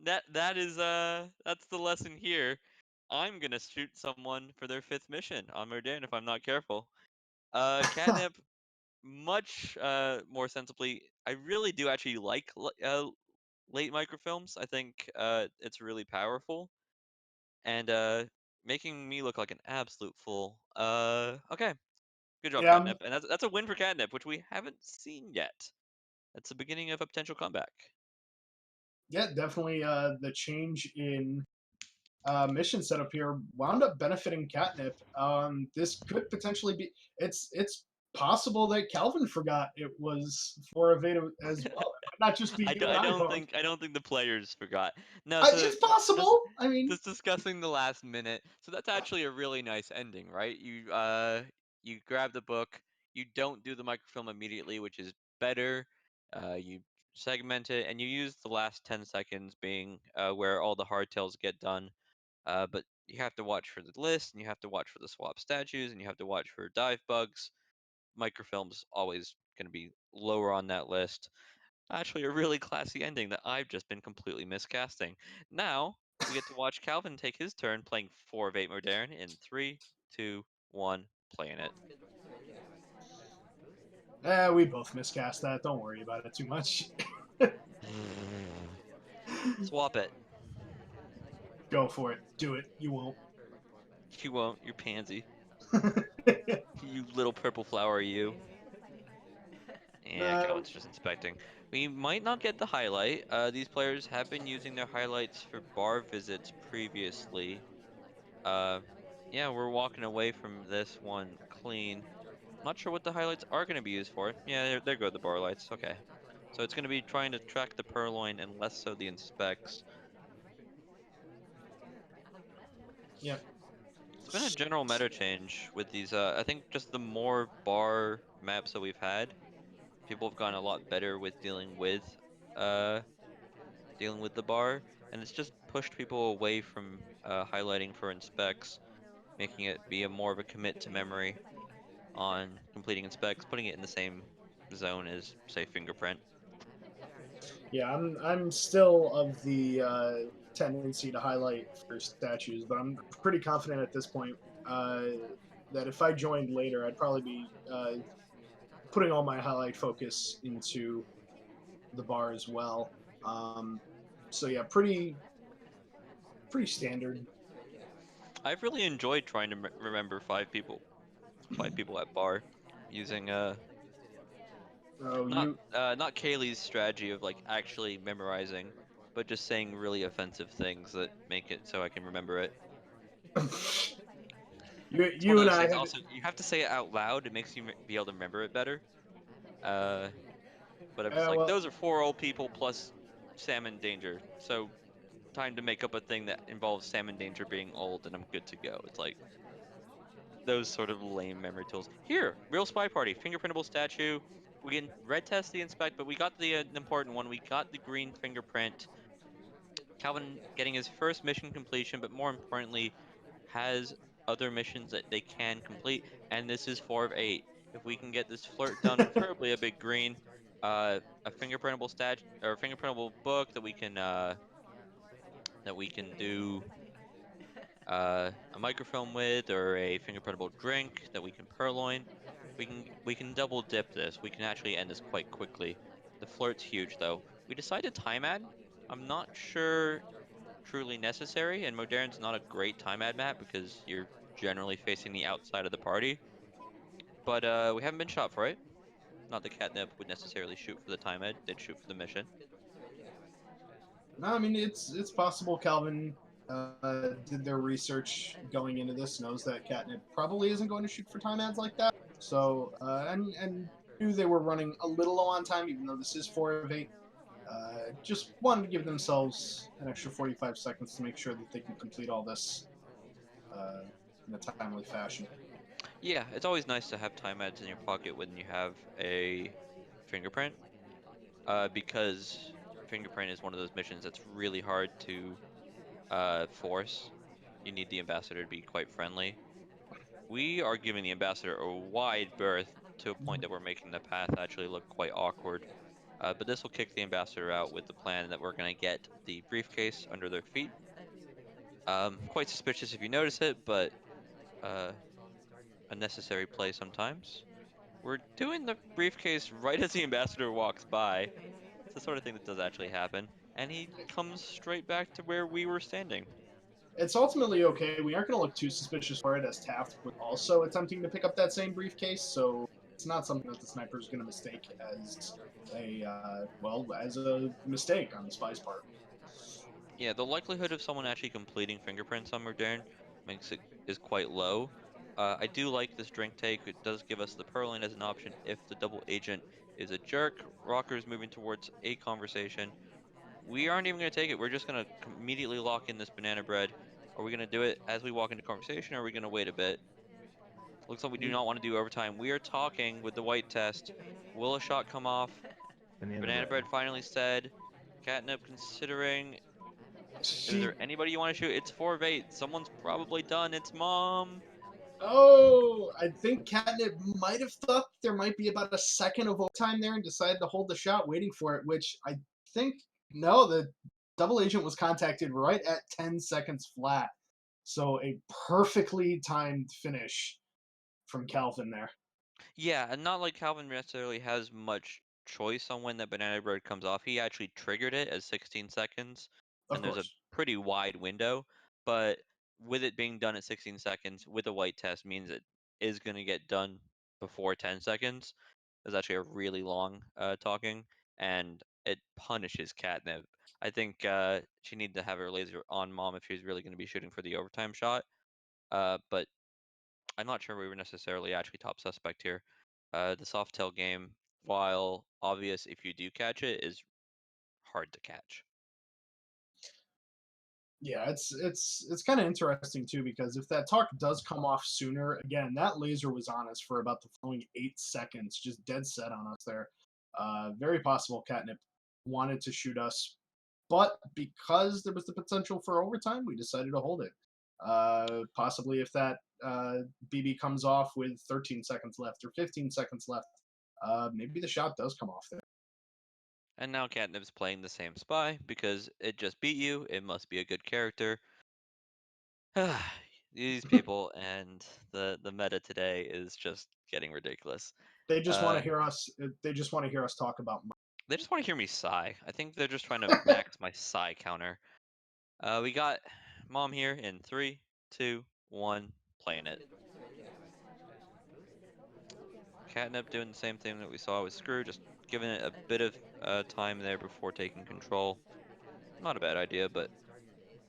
That's the lesson here. I'm gonna shoot someone for their 5th mission on More-Daren if I'm not careful. Catnip, much more sensibly. I really do actually like late microfilms. I think it's really powerful, and making me look like an absolute fool. Okay, good job, Yeah, Catnip, and that's a win for Catnip, which we haven't seen yet. That's the beginning of a potential comeback. yeah, definitely. The change in mission setup here wound up benefiting Catnip. This could potentially be. It's possible that Calvin forgot it was for Aveda as well. It might not just be you and I I, don't Bone. think the players forgot. No, so It's just possible. I mean, just discussing the last minute. So that's actually a really nice ending, right? You grab the book, you don't do the microfilm immediately, which is better. You segment it, and you use the last 10 seconds being where all the hardtails get done. But you have to watch for the list, and you have to watch for the swap statues, and you have to watch for dive bugs. Microfilm's always going to be lower on that list. Actually, a really classy ending that I've just been completely miscasting. Now, we get to watch Calvin take his turn playing 4 of 8 More-Daren in 3, 2, 1, playing it. we both miscast that. Don't worry about it too much. Swap it. Go for it. Do it. You won't. You won't, you pansy. You little purple flower, you. Yeah, uh, Calvin's just inspecting. We might not get the highlight. These players have been using their highlights for bar visits previously. Uh, yeah, we're walking away from this one clean. Not sure what the highlights are going to be used for. Yeah, there go the bar lights. Okay. So it's going to be trying to track the purloin and less so the inspects. yep. It's been a general meta change with these. I think just the more bar maps that we've had, people have gotten a lot better with uh, dealing with the bar, and it's just pushed people away from highlighting for inspects, making it be a more of a commit to memory. on completing inspects, putting it in the same zone as, say, fingerprint. Yeah, I'm still of the tendency to highlight for statues, but I'm pretty confident at this point that if I joined later, I'd probably be putting all my highlight focus into the bar as well. So yeah, pretty standard. I've really enjoyed trying to remember five people at bar, using Oh, not you not Kaylee's strategy of like actually memorizing, but just saying really offensive things that make it so I can remember it. you It's one you of and those I things. had Also, you have to say it out loud. It makes you be able to remember it better. Uh, but I'm just like, well. those are four old people plus salmon danger. So time to make up a thing that involves salmon danger being old, and I'm good to go. It's like those sort of lame memory tools. Here, real SpyParty, fingerprintable statue. We can red test the inspect, but we got the important one. We got the green fingerprint. Calvin getting his first mission completion, but more importantly, has other missions that they can complete, and this is 4 of 8. If we can get this flirt done, preferably a big green, a fingerprintable or fingerprintable book that we can do a microfilm with, or a fingerprintable drink that we can purloin. We can double dip this. We can actually end this quite quickly. The flirt's huge though. We decided time ad. I'm not sure truly necessary, and More-Daren's not a great time ad map because you're generally facing the outside of the party. But we haven't been shot for it. Not that catnip would necessarily shoot for the time ad, they'd shoot for the mission. No, I mean it's possible Calvin did their research going into this, knows that catnip probably isn't going to shoot for time ads like that. So and knew they were running a little low on time, even though this is 4 of 8. Just wanted to give themselves an extra 45 seconds to make sure that they can complete all this in a timely fashion. Yeah, it's always nice to have time ads in your pocket when you have a fingerprint, because fingerprint is one of those missions that's really hard to force. You need the ambassador to be quite friendly. We are giving the ambassador a wide berth to a point that we're making the path actually look quite awkward. But this will kick the ambassador out with the plan that we're going to get the briefcase under their feet. Quite suspicious if you notice it, but uh, a necessary play sometimes. We're doing the briefcase right as the ambassador walks by. It's the sort of thing that does actually happen. And he comes straight back to where we were standing. It's ultimately okay. We aren't going to look too suspicious for it, as Taft was also attempting to pick up that same briefcase, so it's not something that the sniper is going to mistake as as a mistake on the spy's part. Yeah, the likelihood of someone actually completing fingerprints on More-Daren is quite low. I do like this drink take. It does give us the purling as an option if the double agent is a jerk. Rocker's moving towards a conversation. We aren't even going to take it. We're just going to immediately lock in this banana bread. Are we going to do it as we walk into conversation, or are we going to wait a bit? Looks like we do not want to do overtime. We are talking with the white test. Will a shot come off? Banana bread finally said. Catnip considering. Is She there anybody you want to shoot? It's 4 of 8. Someone's probably done. It's mom. Oh, I think Catnip might have thought there might be about a second of overtime there and decided to hold the shot, waiting for it, which I think, no, the double agent was contacted right at 10 seconds flat. So a perfectly timed finish from Calvin there. Yeah, and not like Calvin necessarily has much choice on when that banana bread comes off. He actually triggered it as 16 seconds, Of and there's a course. pretty wide window. But with it being done at 16 seconds with a white test means it is going to get done before 10 seconds. There's actually a really long talking, and it punishes catnip. I think she needed to have her laser on mom if she's really going to be shooting for the overtime shot. But I'm not sure we were necessarily actually top suspect here. The Softail game, while obvious if you do catch it, is hard to catch. Yeah, it's kind of interesting too, because if that talk does come off sooner, again, that laser was on us for about the following 8 seconds, just dead set on us there. Very possible Catnip wanted to shoot us, but because there was the potential for overtime, we decided to hold it. Possibly if that BB comes off with 13 seconds left or 15 seconds left, maybe the shot does come off there. And now Catnip's playing the same spy because it just beat you. It must be a good character. These people and the meta today is just getting ridiculous. They just want to hear us. They just want to hear us talk about. They just want to hear me sigh. I think they're just trying to max my sigh counter. We got Mom here in 3, 2, 1, playing it. Catnip doing the same thing that we saw with Screw, just giving it a bit of time there before taking control. Not a bad idea, but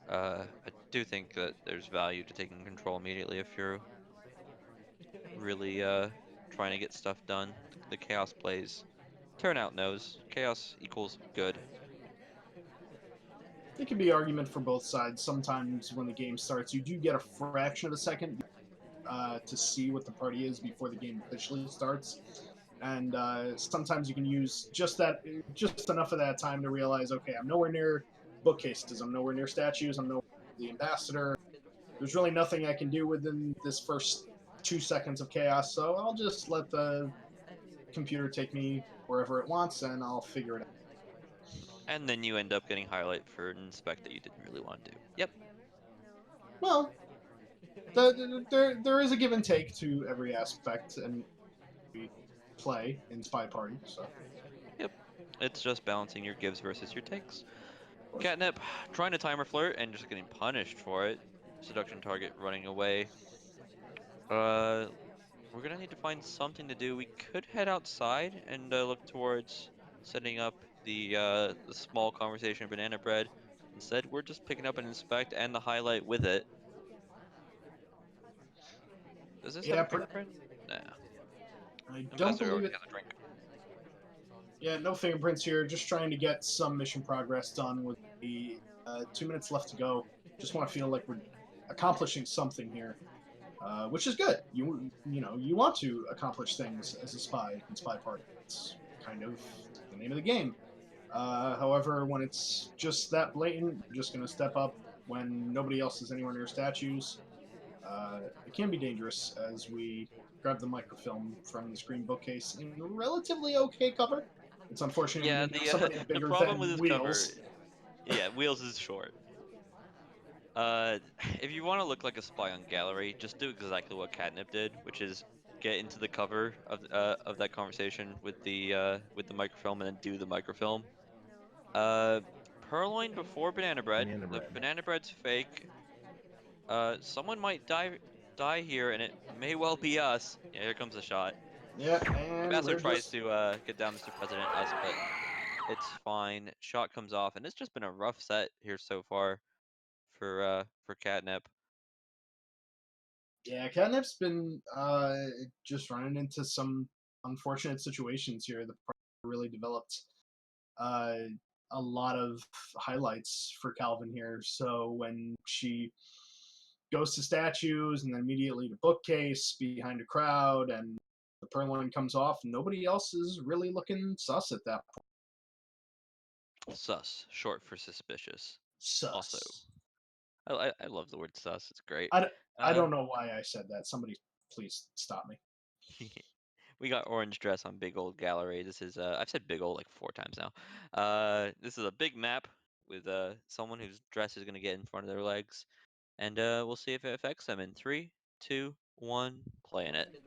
I do think that there's value to taking control immediately if you're really trying to get stuff done. The chaos plays turnout knows chaos equals good. It can be argument for both sides. Sometimes when the game starts, you do get a fraction of a second to see what the party is before the game officially starts, and sometimes you can use just enough of that time to realize, okay, I'm nowhere near bookcases, I'm nowhere near statues, I'm nowhere near the ambassador. There's really nothing I can do within this first 2 seconds of chaos, so I'll just let the computer take me wherever it wants, and I'll figure it out. And then you end up getting highlight for an inspect that you didn't really want to do. Yep. Well, there is a give and take to every aspect, and we play in SpyParty, so. Yep. It's just balancing your gives versus your takes. Catnip trying to timer flirt and just getting punished for it. Seduction target running away. We're gonna need to find something to do. We could head outside and look towards setting up the small conversation banana bread. Instead, we're just picking up an inspect and the highlight with it. Does this have a fingerprint? Nah. I don't believe it. Drink. Yeah, no fingerprints here. Just trying to get some mission progress done with the 2 minutes left to go. Just want to feel like we're accomplishing something here, which is good. You want to accomplish things as a spy in SpyParty. It's kind of the name of the game. However, when it's just that blatant, you're just going to step up when nobody else is anywhere near statues. It can be dangerous as we grab the microfilm from the screen bookcase in relatively okay cover. It's unfortunate. Yeah, the problem with this Wheels. cover. Yeah, Wheels is short. If you want to look like a spy on gallery, just do exactly what Catnip did, which is get into the cover of that conversation with the microfilm and then do the microfilm. Purloin before banana bread. The banana bread's fake. Someone might die here, and it may well be us. Yeah, here comes a shot. Yeah, and Ambassador tries to get down Mr. President, us, but it's fine. Shot comes off, and it's just been a rough set here so far for Catnip. Yeah, Catnip's been just running into some unfortunate situations here. The party really developed a lot of highlights for Calvin here. So when she goes to statues and then immediately to bookcase behind a crowd, and the purloin comes off, nobody else is really looking sus at that point. Sus, short for suspicious. Sus. Also, I love the word sus. It's great. I don't know why I said that. Somebody please stop me. We got orange dress on big old gallery. This is I've said big old like 4 times now. This is a big map with someone whose dress is gonna get in front of their legs, and we'll see if it affects them in 3, 2, 1, playing it.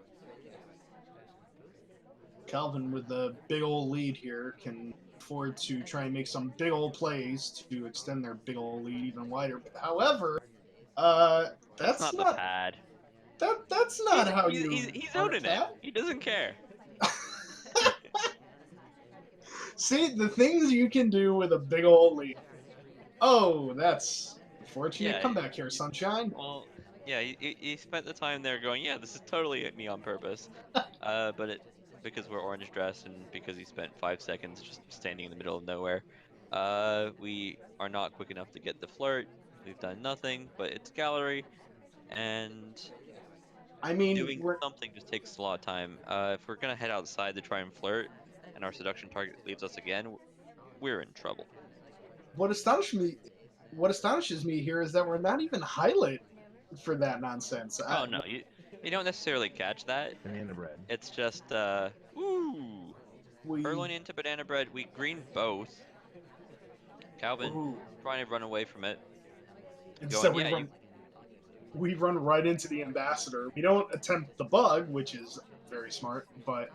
Calvin with the big old lead here can afford to try and make some big old plays to extend their big old lead even wider. However, that's not the pad. That's not how you. He's owning it. He doesn't care. See the things you can do with a big old lead. Oh, that's unfortunate comeback here, sunshine. Well, yeah, he spent the time there going, yeah, this is totally me on purpose. But because we're orange dressed and because he spent 5 seconds just standing in the middle of nowhere, we are not quick enough to get the flirt. We've done nothing, but it's gallery, and I mean, doing something just takes a lot of time. If we're gonna head outside to try and flirt, and our seduction target leaves us again, we're in trouble. What astonishes me here is that we're not even highlighted. for that nonsense. Oh no, you don't necessarily catch that. Banana bread. It's just ooh, We purloin into banana bread. We green both. Calvin ooh, trying to run away from it. instead Going, yeah, you. we run right into the ambassador. We don't attempt the bug, which is very smart, but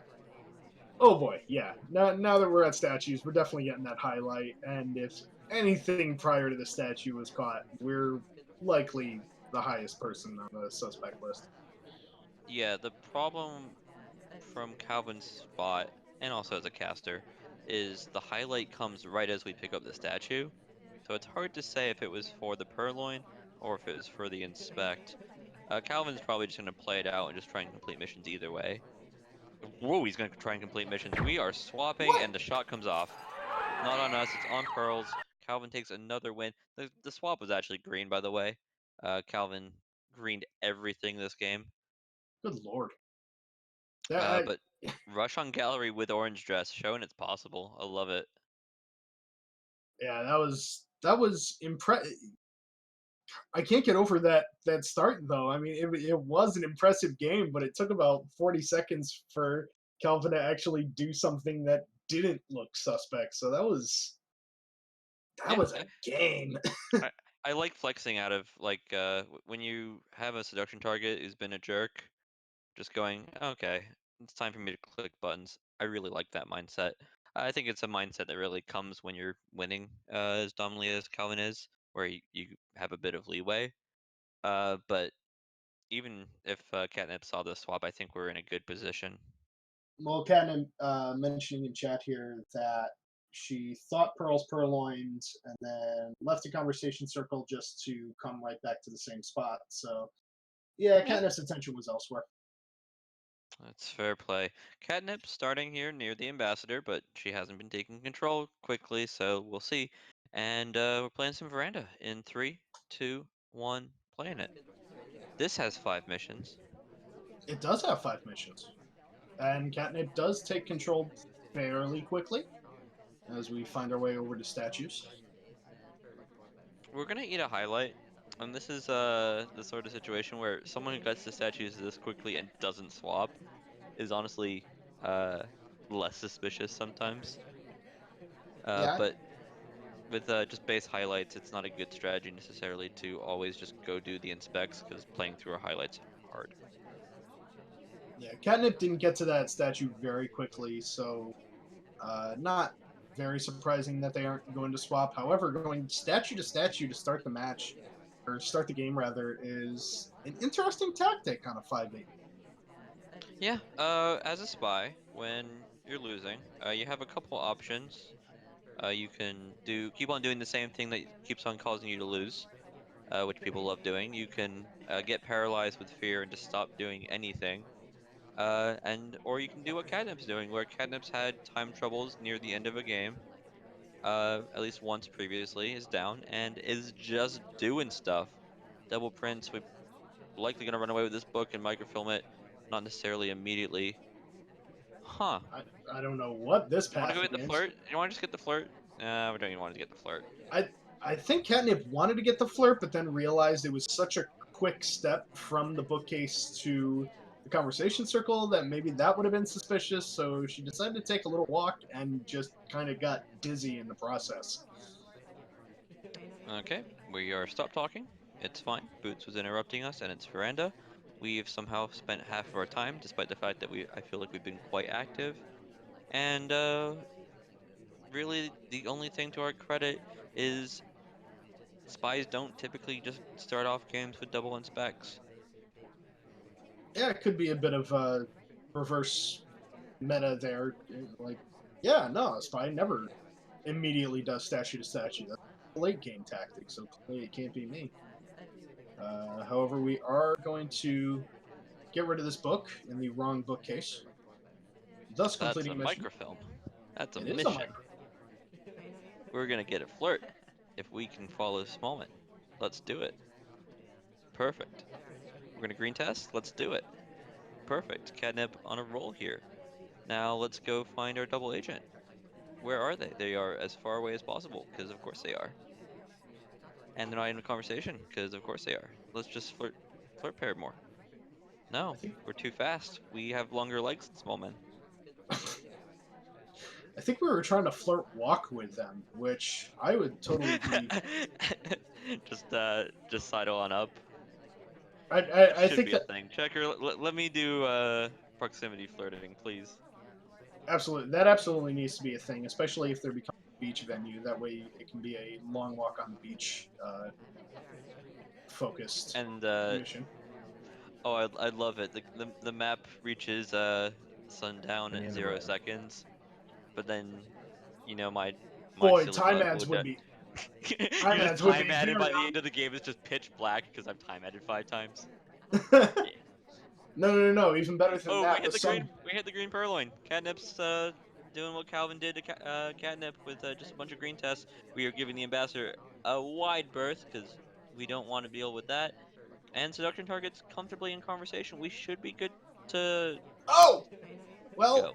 oh boy, yeah. Now that we're at statues, we're definitely getting that highlight. And if anything prior to the statue was caught, we're likely the highest person on the suspect list. Yeah, the problem from Calvin's spot, and also as a caster, is the highlight comes right as we pick up the statue. So it's hard to say if it was for the purloin or if it was for the inspect. Calvin's probably just going to play it out and just try and complete missions either way. Whoa, he's going to try and complete missions. We are swapping, What? and the shot comes off. Not on us, it's on Pearls. Calvin takes another win. The swap was actually green, by the way. Calvin greened everything this game. Good lord. That, But rush on gallery with orange dress, showing it's possible. I love it. yeah, that was impressive. I can't get over that start though. I mean, it was an impressive game, but it took about 40 seconds for Calvin to actually do something that didn't look suspect. So that Yeah, was a game. I, I like flexing out of like when you have a seduction target who's been a jerk, just going, okay, it's time for me to click buttons. I really like that mindset. I think it's a mindset that really comes when you're winning as dominantly as Calvin is, where you have a bit of leeway. But even if Catnip saw the swap, I think we're in a good position. Well, Catnip mentioning in chat here that she thought Pearl's purloined and then left the conversation circle just to come right back to the same spot. So, yeah, Yeah, Catnip's attention was elsewhere. that's fair play. Catnip starting here near the ambassador, but she hasn't been taking control quickly, so we'll see. And we're playing some Veranda in 3, 2, 1, playing it. This has 5 missions. It does have 5 missions, and Catnip does take control fairly quickly as we find our way over to statues. We're gonna eat a highlight, and this is the sort of situation where someone who gets the statues this quickly and doesn't swap is honestly uh, less suspicious sometimes. Yeah, But with just base highlights, it's not a good strategy necessarily to always just go do the inspects because playing through our highlights hard. yeah. Catnip didn't get to that statue very quickly, so not very surprising that they aren't going to swap. However, going statue to start the match, or start the game rather, is an interesting tactic on a 5-8. Yeah, as a spy, when you're losing, you have a couple options. You can keep on doing the same thing that keeps on causing you to lose, which people love doing. You can get paralyzed with fear and just stop doing anything. Or you can do what Catnip's doing, where Catnip's had time troubles near the end of a game, at least once previously, is down and is just doing stuff. Double prints, we're likely gonna run away with this book and microfilm it, not necessarily immediately. Huh. I don't know what this You wanna go path get the means. flirt? You wanna just get the flirt? We don't even want to get the flirt. I I think Catnip wanted to get the flirt, but then realized it was such a quick step from the bookcase to the conversation circle that maybe that would have been suspicious. So she decided to take a little walk and just kind of got dizzy in the process. Okay, we are stop talking. It's fine. Boots was interrupting us, and it's Veranda. We've somehow spent half of our time, despite the fact that I feel like we've been quite active. And really, the only thing to our credit is spies don't typically just start off games with double inspects. Yeah, it could be a bit of a reverse meta there. Like, yeah, no, a spy never immediately does statue to statue. That's a late game tactic, so clearly it can't be me. However, we are going to get rid of this book in the wrong bookcase, thus That's completing a a mission. microfilm. That's a It is a mission. micro. We're gonna get a flirt if we can follow this moment. Let's do it. Perfect. We're gonna green test. Let's do it. Perfect. Catnip on a roll here. Now let's go find our double agent. Where are they? They are as far away as possible, because of course they are. And they're not in a conversation, because of course they are. Let's just flirt flirt pair more. No, we're too fast. We have longer legs than small men. I think we were trying to flirt walk with them, which I would totally be. Just sidle on up. I Should think be a that thing. Checker, let me do proximity flirting, please. absolutely needs to be a thing, especially if they're becoming a beach venue. That way, it can be a long walk on the beach focused And mission. oh, I love it. The map reaches sundown Give me at in the 0 red. seconds, but then my Boy, silly time bug ads will would just be you time just ads would be time added very. by the end of the game. It's just pitch black because I've time added 5 times. Yeah. No. Even better than Oh, that, the sun. we hit the green purloin. Catnip's doing what Calvin did to Catnip with just a bunch of green tests. We are giving the ambassador a wide berth because we don't want to deal with that. And seduction targets comfortably in conversation. We should be good to Oh, well. go.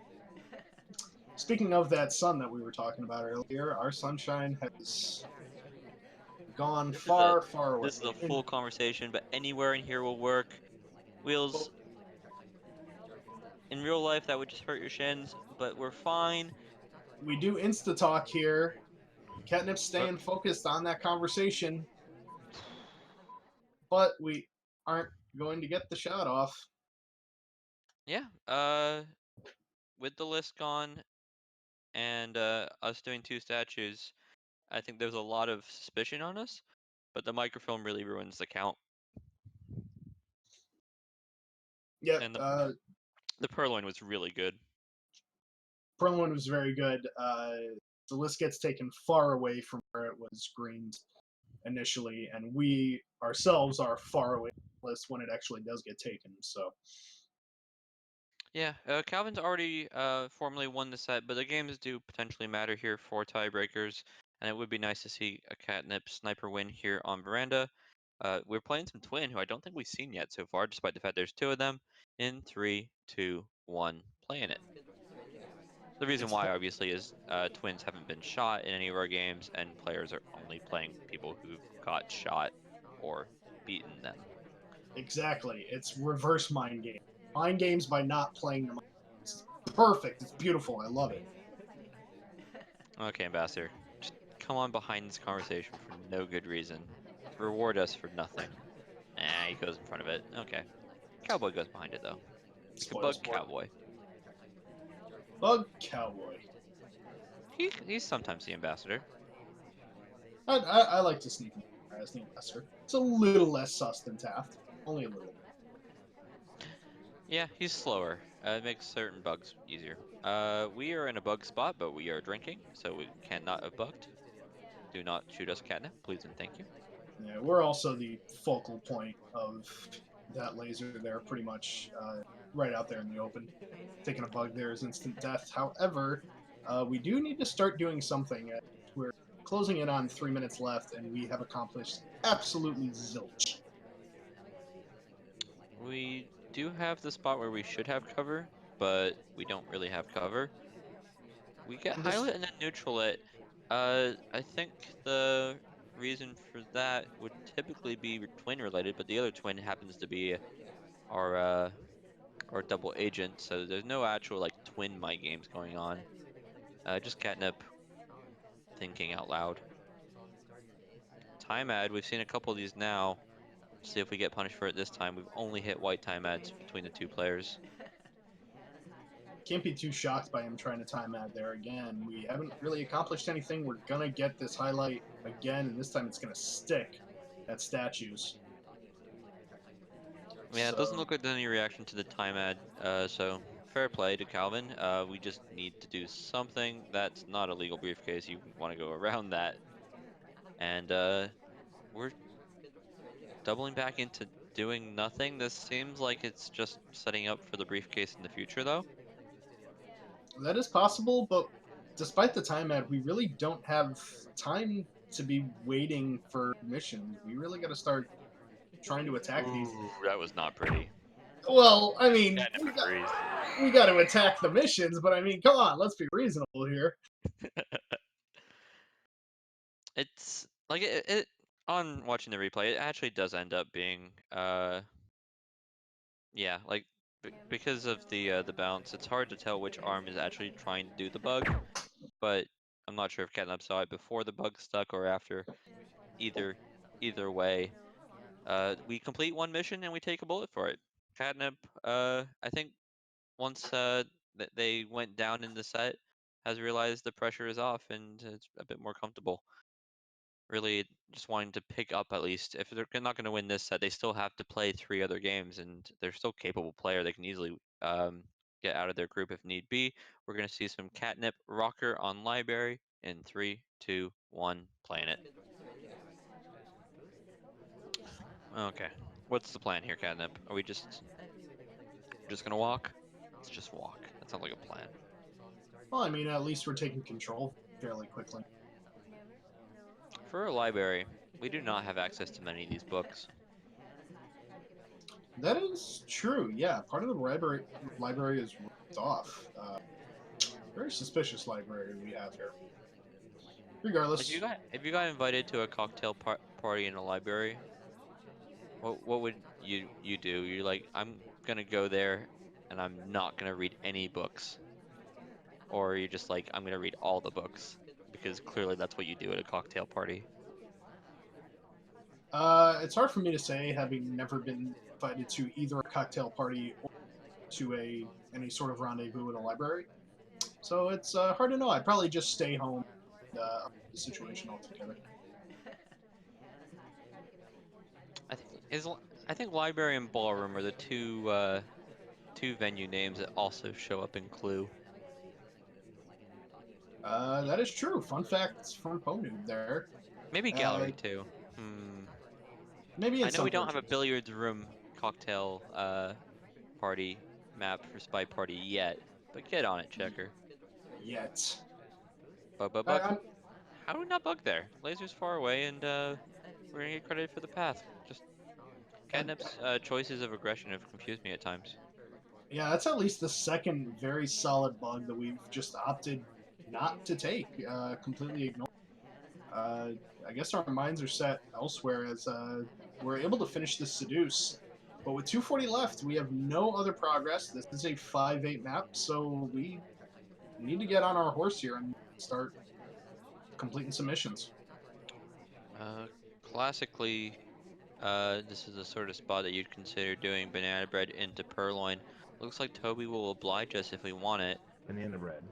Speaking of that sun that we were talking about earlier, our sunshine has gone This is a far away. this is a full conversation, but anywhere in here will work. Wheels in real life that would just hurt your shins, but we're fine. We do insta talk here. Catnip's Oh, staying focused on that conversation, but we aren't going to get the shot off. yeah. With the list gone and us doing 2 statues, I think there's a lot of suspicion on us, but the microfilm really ruins the count. Yep, And the purloin was really good. Perlman was very good. The list gets taken far away from where it was greened initially, and we ourselves are far away from the list when it actually does get taken. So Yeah, Calvin's already formally won the set, but the games do potentially matter here for tiebreakers, and it would be nice to see a catnip sniper win here on Veranda. We're playing some twin, who I don't think we've seen yet so far, despite the fact there's 2 of them. In 3, 2, 1, playing it. The reason it's why, obviously, is twins haven't been shot in any of our games, and players are only playing people who've got shot or beaten them. exactly it's reverse mind game. Mind games by not playing your mind. It's perfect. It's beautiful. I love it. Okay, Ambassador, just come on behind this conversation for no good reason. Reward us for nothing. He goes in front of it. Okay. Cowboy goes behind it, though. Like a Spoil bug sport. cowboy. Bug cowboy. He's sometimes the ambassador. I like to sneak in as the investor. It's a little less sus than Taft. Only a little. Yeah, he's slower. It makes certain bugs easier. We are in a bug spot, but we are drinking, so we cannot have bugged. Do not shoot us, catnip, please and thank you. Yeah, we're also the focal point of that laser there, pretty much right out there in the open. Taking a bug there is instant death. However, we do need to start doing something. We're closing in on 3 minutes left, and we have accomplished absolutely zilch. We do have the spot where we should have cover, but we don't really have cover. We get And this, highlight and then neutral it. I think the reason for that would typically be twin related, but the other twin happens to be our our double agent, so there's no actual like twin my games going on. Just catnip thinking out loud. Time ad, we've seen a couple of these now. See if we get punished for it this time. We've only hit white time ads between the 2 players. can't be too shocked by him trying to time ad there again. We haven't really accomplished anything. We're gonna get this highlight again, and this time it's gonna stick at statues. Yeah, it doesn't So, look like there's any reaction to the time ad, so fair play to Calvin. We just need to do something that's not a legal briefcase. You want to go around that. And we're doubling back into doing nothing. This seems like it's just setting up for the briefcase in the future, though. that is possible, but despite the time ad, we really don't have time to be waiting for missions. We really got to start trying to attack these. Ooh, that was not pretty. Well, I mean, Catnip agrees. we got to attack the missions, but I mean, come on, let's be reasonable here. It's like it on watching the replay, it actually does end up being Yeah, like because of the bounce, it's hard to tell which arm is actually trying to do the bug. But I'm not sure if catnip saw it before the bug stuck or after. Either way, we complete one mission and we take a bullet for it. Catnip, I think once they went down in the set, has realized the pressure is off and it's a bit more comfortable. Really just wanting to pick up at least. If they're not going to win this set, they still have to play 3 other games, and they're still capable player. They can easily get out of their group if need be. We're going to see some catnip rocker on library in 3, 2, 1, playing it. Okay, what's the plan here, catnip? Are we just gonna walk? Let's just walk. That sounds like a plan. Well, I mean, at least we're taking control fairly quickly. For a library, we do not have access to many of these books. That is true. Yeah, part of the library is ripped off. Very suspicious library we have here. Regardless, If you got invited to a cocktail party in a library, what would you do? You're like, I'm gonna go there, and I'm not gonna read any books, or you're just like, I'm gonna read all the books because clearly that's what you do at a cocktail party. it's hard for me to say, having never been invited to either a cocktail party or to any sort of rendezvous at a library. So it's hard to know. I'd probably just stay home and the situation altogether. I think I think library and ballroom are the two venue names that also show up in Clue. That is true. Fun fact from Ponoob there. Maybe Uh, gallery too. Hmm. maybe in I know some we don't have a portraits. billiards room cocktail party map for SpyParty yet, but get on it, checker. Yet. Bug. I'm, How do we not bug there? Laser's far away, and we're gonna get credited for the path. Just uh, Catnip's choices of aggression have confused me at times. yeah, that's at least the second very solid bug that we've just opted not to take, completely ignored. Uh, I guess our minds are set elsewhere as we're able to finish this seduce. But with 240 left, we have no other progress. This is a 5-8 map, so we need to get on our horse here and start completing some missions. Classically, this is the sort of spot that you'd consider doing banana bread into purloin. Looks like Toby will oblige us if we want it. Banana bread.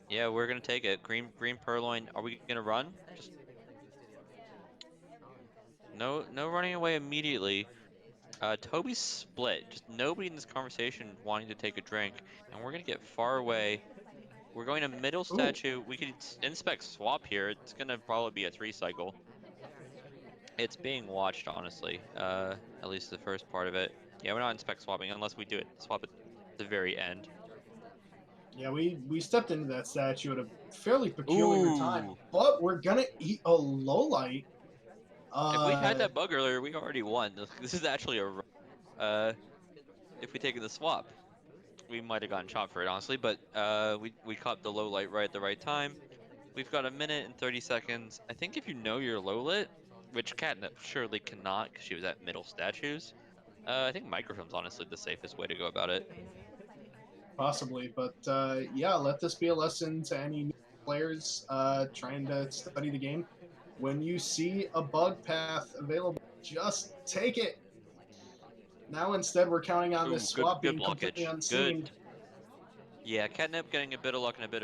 Yeah, we're gonna take it. Green purloin. Are we gonna run? Just no running away immediately. Toby's split. Just nobody in this conversation wanting to take a drink, and we're gonna get far away. We're going to middle Ooh, statue. We could inspect swap here. It's gonna probably be a 3 cycle. It's being watched, honestly. At least the first part of it. Yeah, we're not inspect swapping unless we do it. Swap at the very end. yeah, we stepped into that statue at a fairly peculiar time, Ooh! but we're gonna eat a low light. If we had that bug earlier, we already won. This is actually a run. If we taken the swap, we might have gotten chopped for it, honestly. But we caught the low light right at the right time. We've got a minute and 30 seconds. I think if you know you're low lit, which Catnip surely cannot because she was at middle statues, I think microfilm's honestly the safest way to go about it. Possibly, but yeah, let this be a lesson to any new players trying to study the game. When you see a bug path available, just take it. Now instead, we're counting on this Ooh, swap good being completely blockage. unseen. Yeah, Catnip getting a bit of luck and a bit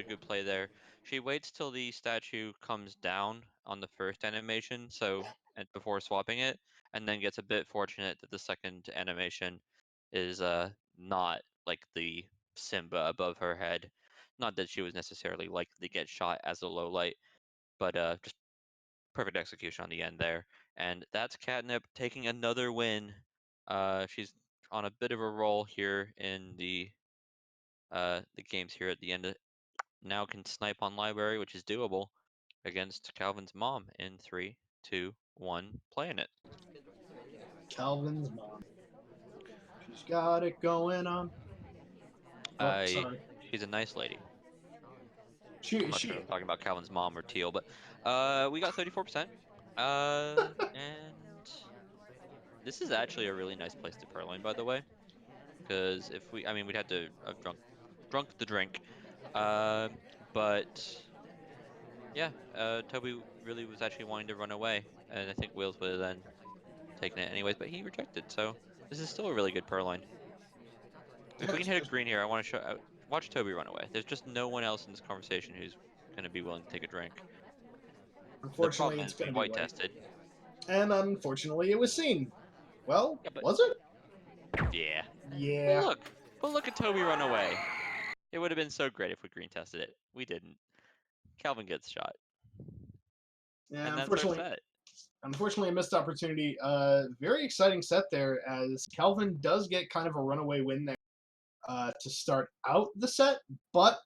of good play there. She waits till the statue comes down on the first animation, so and before swapping it, and then gets a bit fortunate that the second animation is not like the Simba above her head. Not that she was necessarily likely to get shot as a low light, but just perfect execution on the end there. And that's Catnip taking another win. She's on a bit of a roll here in the games here at the end. Now can snipe on library, which is doable against Calvin's mom in 3, 2, 1, playing it. Calvin's mom. She's got it going on. Oh, I sorry. She's a nice lady. I'm not She sure if is. I'm talking about Calvin's mom or Teal, but we got 34%. And This is actually a really nice place to purloin, by the way, because if we, I mean, we'd have to have drunk the drink. But yeah, Toby really was actually wanting to run away, and I think Wheels would have then taken it anyways, but he rejected. So this is still a really good purloin. If we can hit a green here, I want to watch Toby run away. There's just no one else in this conversation who's going to be willing to take a drink. The Unfortunately, problem it's is we going to be white white. tested. And unfortunately, it was seen. Well, Yeah, but was it? yeah. Yeah. But look at Toby run away. It would have been so great if we green tested it. We didn't. Calvin gets shot, Yeah, and that's our set. unfortunately, a missed opportunity. Very exciting set there, as Calvin does get kind of a runaway win there to start out the set, but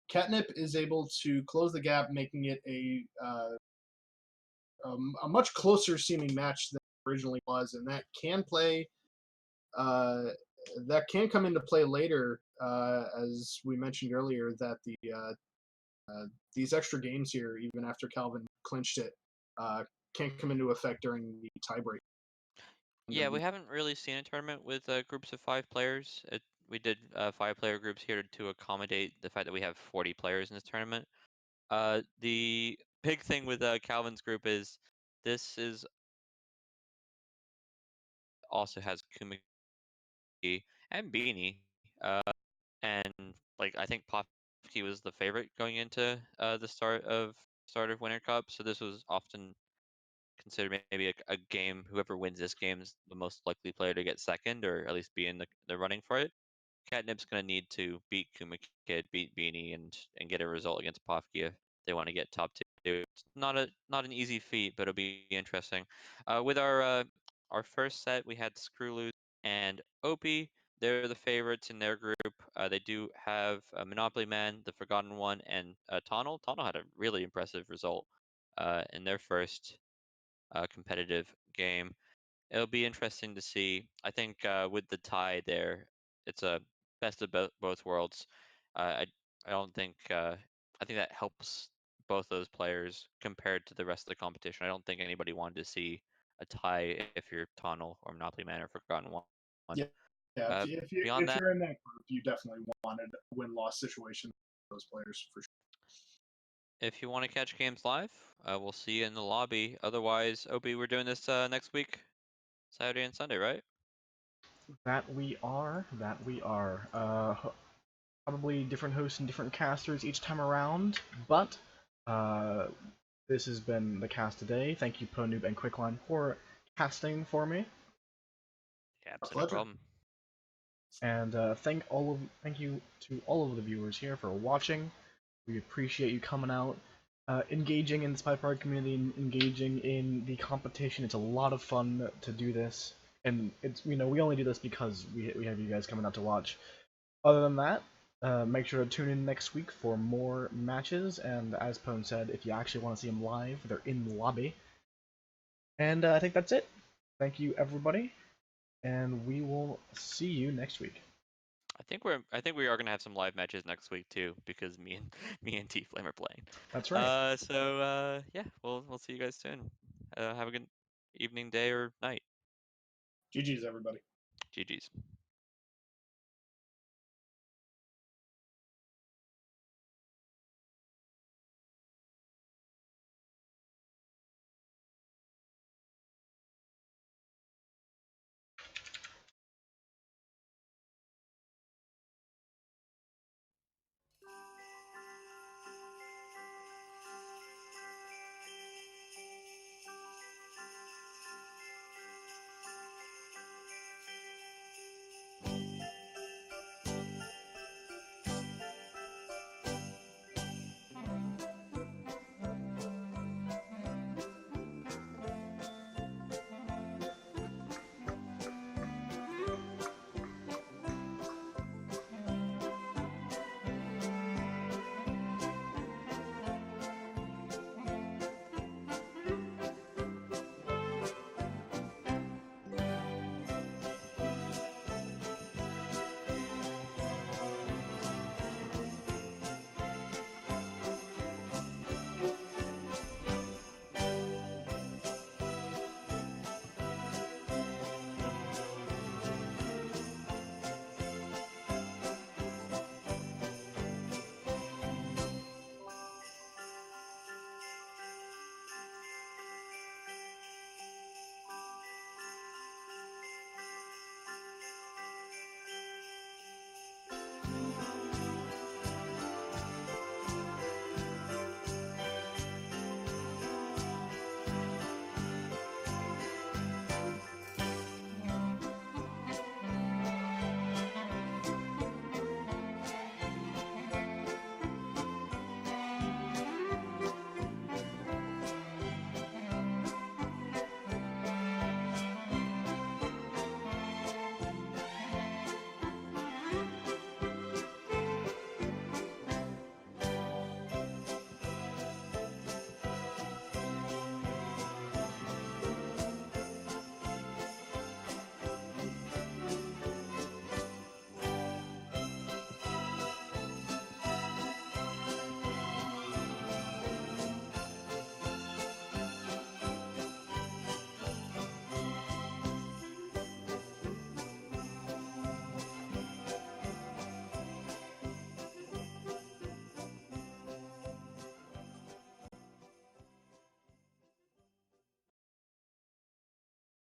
Catnip is able to close the gap, making it a much closer seeming match than it originally was, and that can play. That can come into play later, as we mentioned earlier, that these extra games here, even after Calvin clinched it, can't come into effect during the tiebreak. Yeah, we haven't really seen a tournament with groups of 5 players. We did 5-player groups here to accommodate the fact that we have 40 players in this tournament. The big thing with Calvin's group is this is also has Kumaki and Beanie, and like I think Pofsky was the favorite going into the start of Winter Cup, so this was often considered maybe a game. Whoever wins this game is the most likely player to get second, or at least be in the running for it. Catnip's going to need to beat Kuma Kid, beat Beanie, and get a result against Pofsky if they want to get top 2. It's not an easy feat, but it'll be interesting. With our first set, we had skrewwL00se and Opie. They're the favorites in their group. They do have Monopoly Man, the Forgotten One, and Tonal. Tonal had a really impressive result in their first competitive game. It'll be interesting to see. I think with the tie there, it's a best of both worlds. I don't think I think that helps both those players compared to the rest of the competition. I don't think anybody wanted to see a tie if you're Tunnel or Monopoly Man or Forgotten One. Yeah, yeah. Beyond If that, you're in that group, you definitely wanted a win-loss situation with those players for sure. if you want to catch games live, we'll see you in the lobby. Otherwise, Opie, we're doing this next week, Saturday and Sunday, right? That we are. That we are. Probably different hosts and different casters each time around, but this has been the cast today. Thank you, PoNoob and Quicklime, for casting for me. Yeah, absolutely, no problem. And thank you to all of the viewers here for watching. We appreciate you coming out, engaging in the SpyParty community, and engaging in the competition. It's a lot of fun to do this, and it's we only do this because we have you guys coming out to watch. Other than that, make sure to tune in next week for more matches, and as Pone said, if you actually want to see them live, they're in the lobby. And I think that's it. Thank you, everybody, and we will see you next week. I think we are gonna have some live matches next week too, because me and T Flame are playing. That's right. Yeah, we'll see you guys soon. Have a good evening, day, or night. GG's, everybody. GG's.